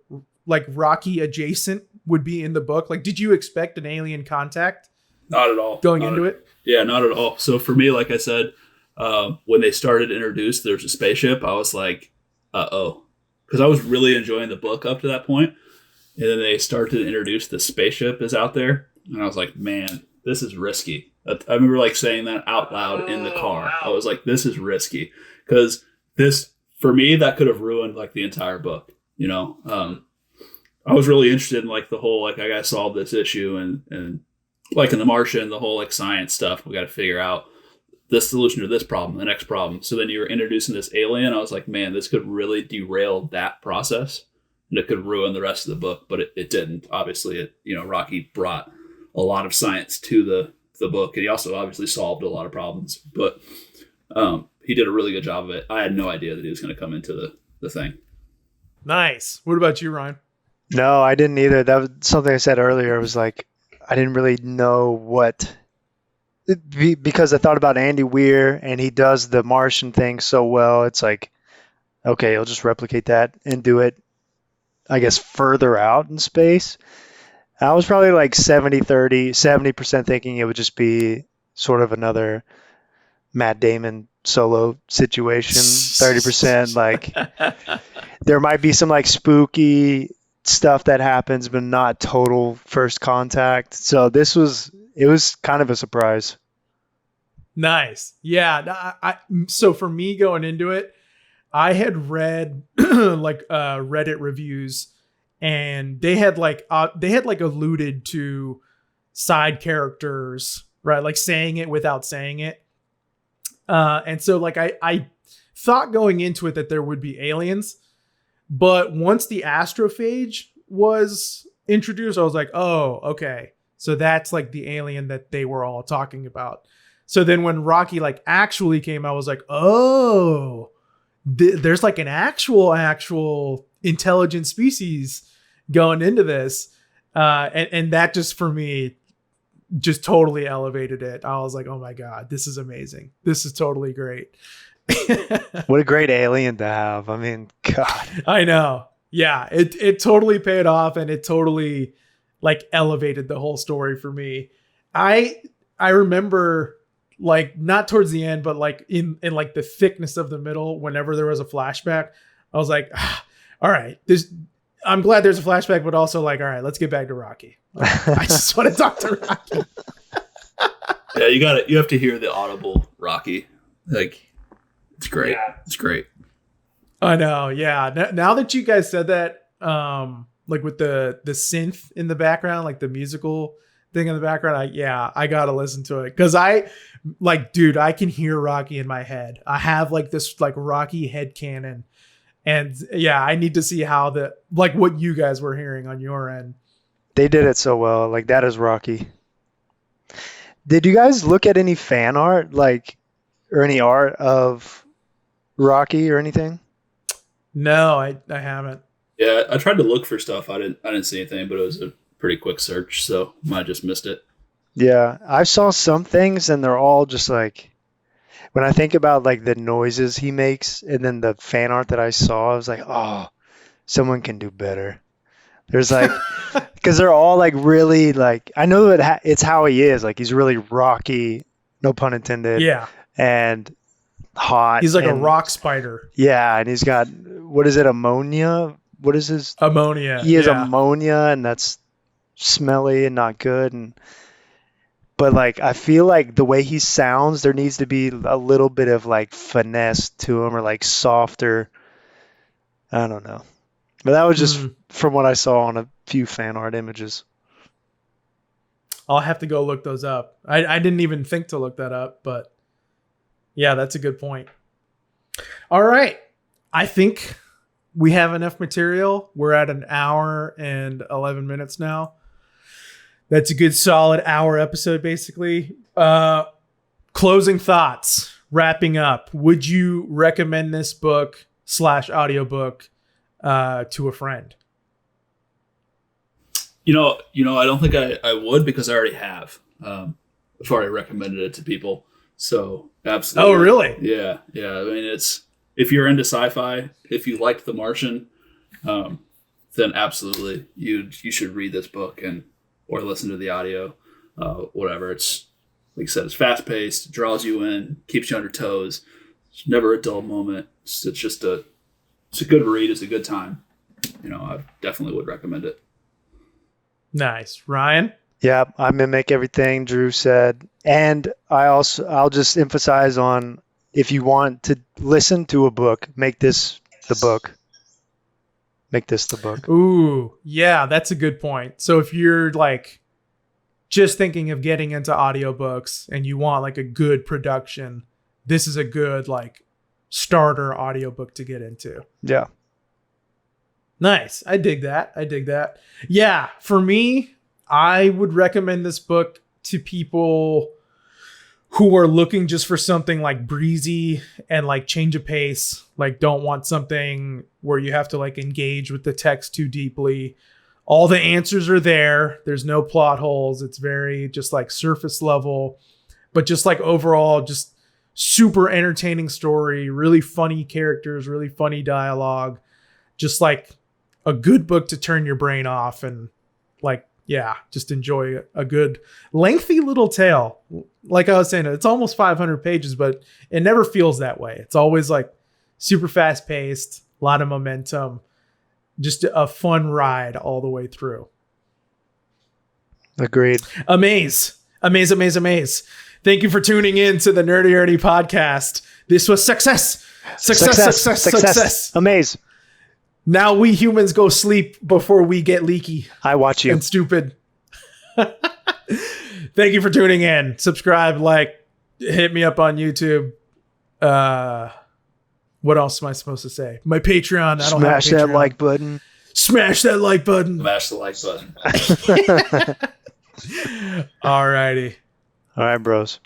like Rocky adjacent would be in the book? Like, did you expect an alien contact? Not at all. Going into it? Yeah, not at all. So for me, like I said, when they started to introduce there's a spaceship, I was like, uh-oh. Because I was really enjoying the book up to that point. And then they started to introduce the spaceship is out there. And I was like, man, this is risky. I remember like saying that out loud in the car. Wow. I was like, this is risky. Because this, for me, that could have ruined like the entire book. You know, I was really interested in like the whole, like, I got to solve this issue. And like in The Martian, the whole like science stuff, we got to figure out the solution to this problem, the next problem. So then you were introducing this alien. I was like, man, this could really derail that process. And it could ruin the rest of the book, but it didn't. Obviously, Rocky brought a lot of science to the book, and he also obviously solved a lot of problems. But he did a really good job of it. I had no idea that he was going to come into the thing. Nice. What about you, Ryan? No, I didn't either. That was something I said earlier. It was like, I didn't really know what... Because I thought about Andy Weir, and he does the Martian thing so well. It's like, okay, he'll just replicate that and do it, I guess, further out in space. I was probably like 70% thinking it would just be sort of another Matt Damon solo situation. 30% like there might be some like spooky stuff that happens, but not total first contact. So it was kind of a surprise. Nice. Yeah. So for me going into it, I had read like Reddit reviews, and they had alluded to side characters, right? Like saying it without saying it. And so like I thought going into it that there would be aliens, but once the astrophage was introduced, I was like, oh, okay. So that's like the alien that they were all talking about. So then when Rocky like actually came, I was like, oh, there's like an actual intelligent species going into this. And that just for me just totally elevated it. I was like, oh my God, this is amazing. This is totally great. What a great alien to have. I mean, God. I know. Yeah, it totally paid off, and it totally like elevated the whole story for me. I remember like not towards the end, but like in like the thickness of the middle, whenever there was a flashback, I was like, all right, I'm glad there's a flashback, but also like, all right, let's get back to Rocky. Like, I just want to talk to Rocky. Yeah, you have to hear the audible Rocky. Like, it's great. Yeah. It's great. I know. Yeah. Now that you guys said that, like with the synth in the background, like the musical thing in the background, I gotta listen to it, because I can hear Rocky in my head. I have like this like Rocky headcanon, and yeah, I need to see how what you guys were hearing on your end. They did it so well. Like, that is Rocky. Did you guys look at any fan art, like, or any art of Rocky or anything? No, I haven't. Yeah, I tried to look for stuff. I didn't see anything, but it was a pretty quick search, so might have just missed it. Yeah, I saw some things and they're all just like, when I think about like the noises he makes and then the fan art that I saw, I was like, oh, someone can do better. There's like, because they're all like really like, I know that it's how he is. Like he's really rocky, no pun intended. Yeah. And hot. He's like a and, rock spider. Yeah, and he's got, what is it, ammonia? What is his? Ammonia. He has yeah. ammonia, and that's smelly and not good. But like, I feel like the way he sounds, there needs to be a little bit of like finesse to him, or like softer. I don't know. But that was just from what I saw on a few fan art images. I'll have to go look those up. I didn't even think to look that up, but yeah, that's a good point. All right. I think we have enough material. We're at an hour and 11 minutes now. That's a good solid hour episode, basically. Closing thoughts, wrapping up. Would you recommend this book / audiobook to a friend? I don't think I would, because I already have. I've already recommended it to people. So absolutely. Oh, really? Yeah. I mean, if you're into sci-fi, if you liked The Martian, then absolutely you should read this book or listen to the audio, whatever. It's, like I said, it's fast paced, draws you in, keeps you on your toes. It's never a dull moment. It's a good read. It's a good time. I definitely would recommend it. Nice. Ryan? Yeah, I mimic everything Drew said. And I'll just emphasize on, if you want to listen to a book, make this the book. Make this the book. Ooh, yeah, that's a good point. So if you're like just thinking of getting into audiobooks and you want like a good production, this is a good like starter audiobook to get into. Yeah. Nice. I dig that. Yeah, for me, I would recommend this book to people who are looking just for something like breezy and like change of pace, like don't want something where you have to like engage with the text too deeply. All the answers are there. There's no plot holes. It's very just like surface level, but just like overall, just super entertaining story, really funny characters, really funny dialogue, just like a good book to turn your brain off and like, yeah, just enjoy a good lengthy little tale. Like I was saying, it's almost 500 pages, but it never feels that way. It's always like super fast paced, a lot of momentum, just a fun ride all the way through. Agreed. Amaze. Thank you for tuning in to the Nerdy Erdy podcast. This was success. Amaze. Now we humans go sleep before we get leaky. I watch you. And stupid. Thank you for tuning in. Subscribe, like, hit me up on YouTube. What else am I supposed to say? My Patreon. I don't have a Patreon. Smash that like button. Smash that like button. Smash the like button. All righty. All right, bros.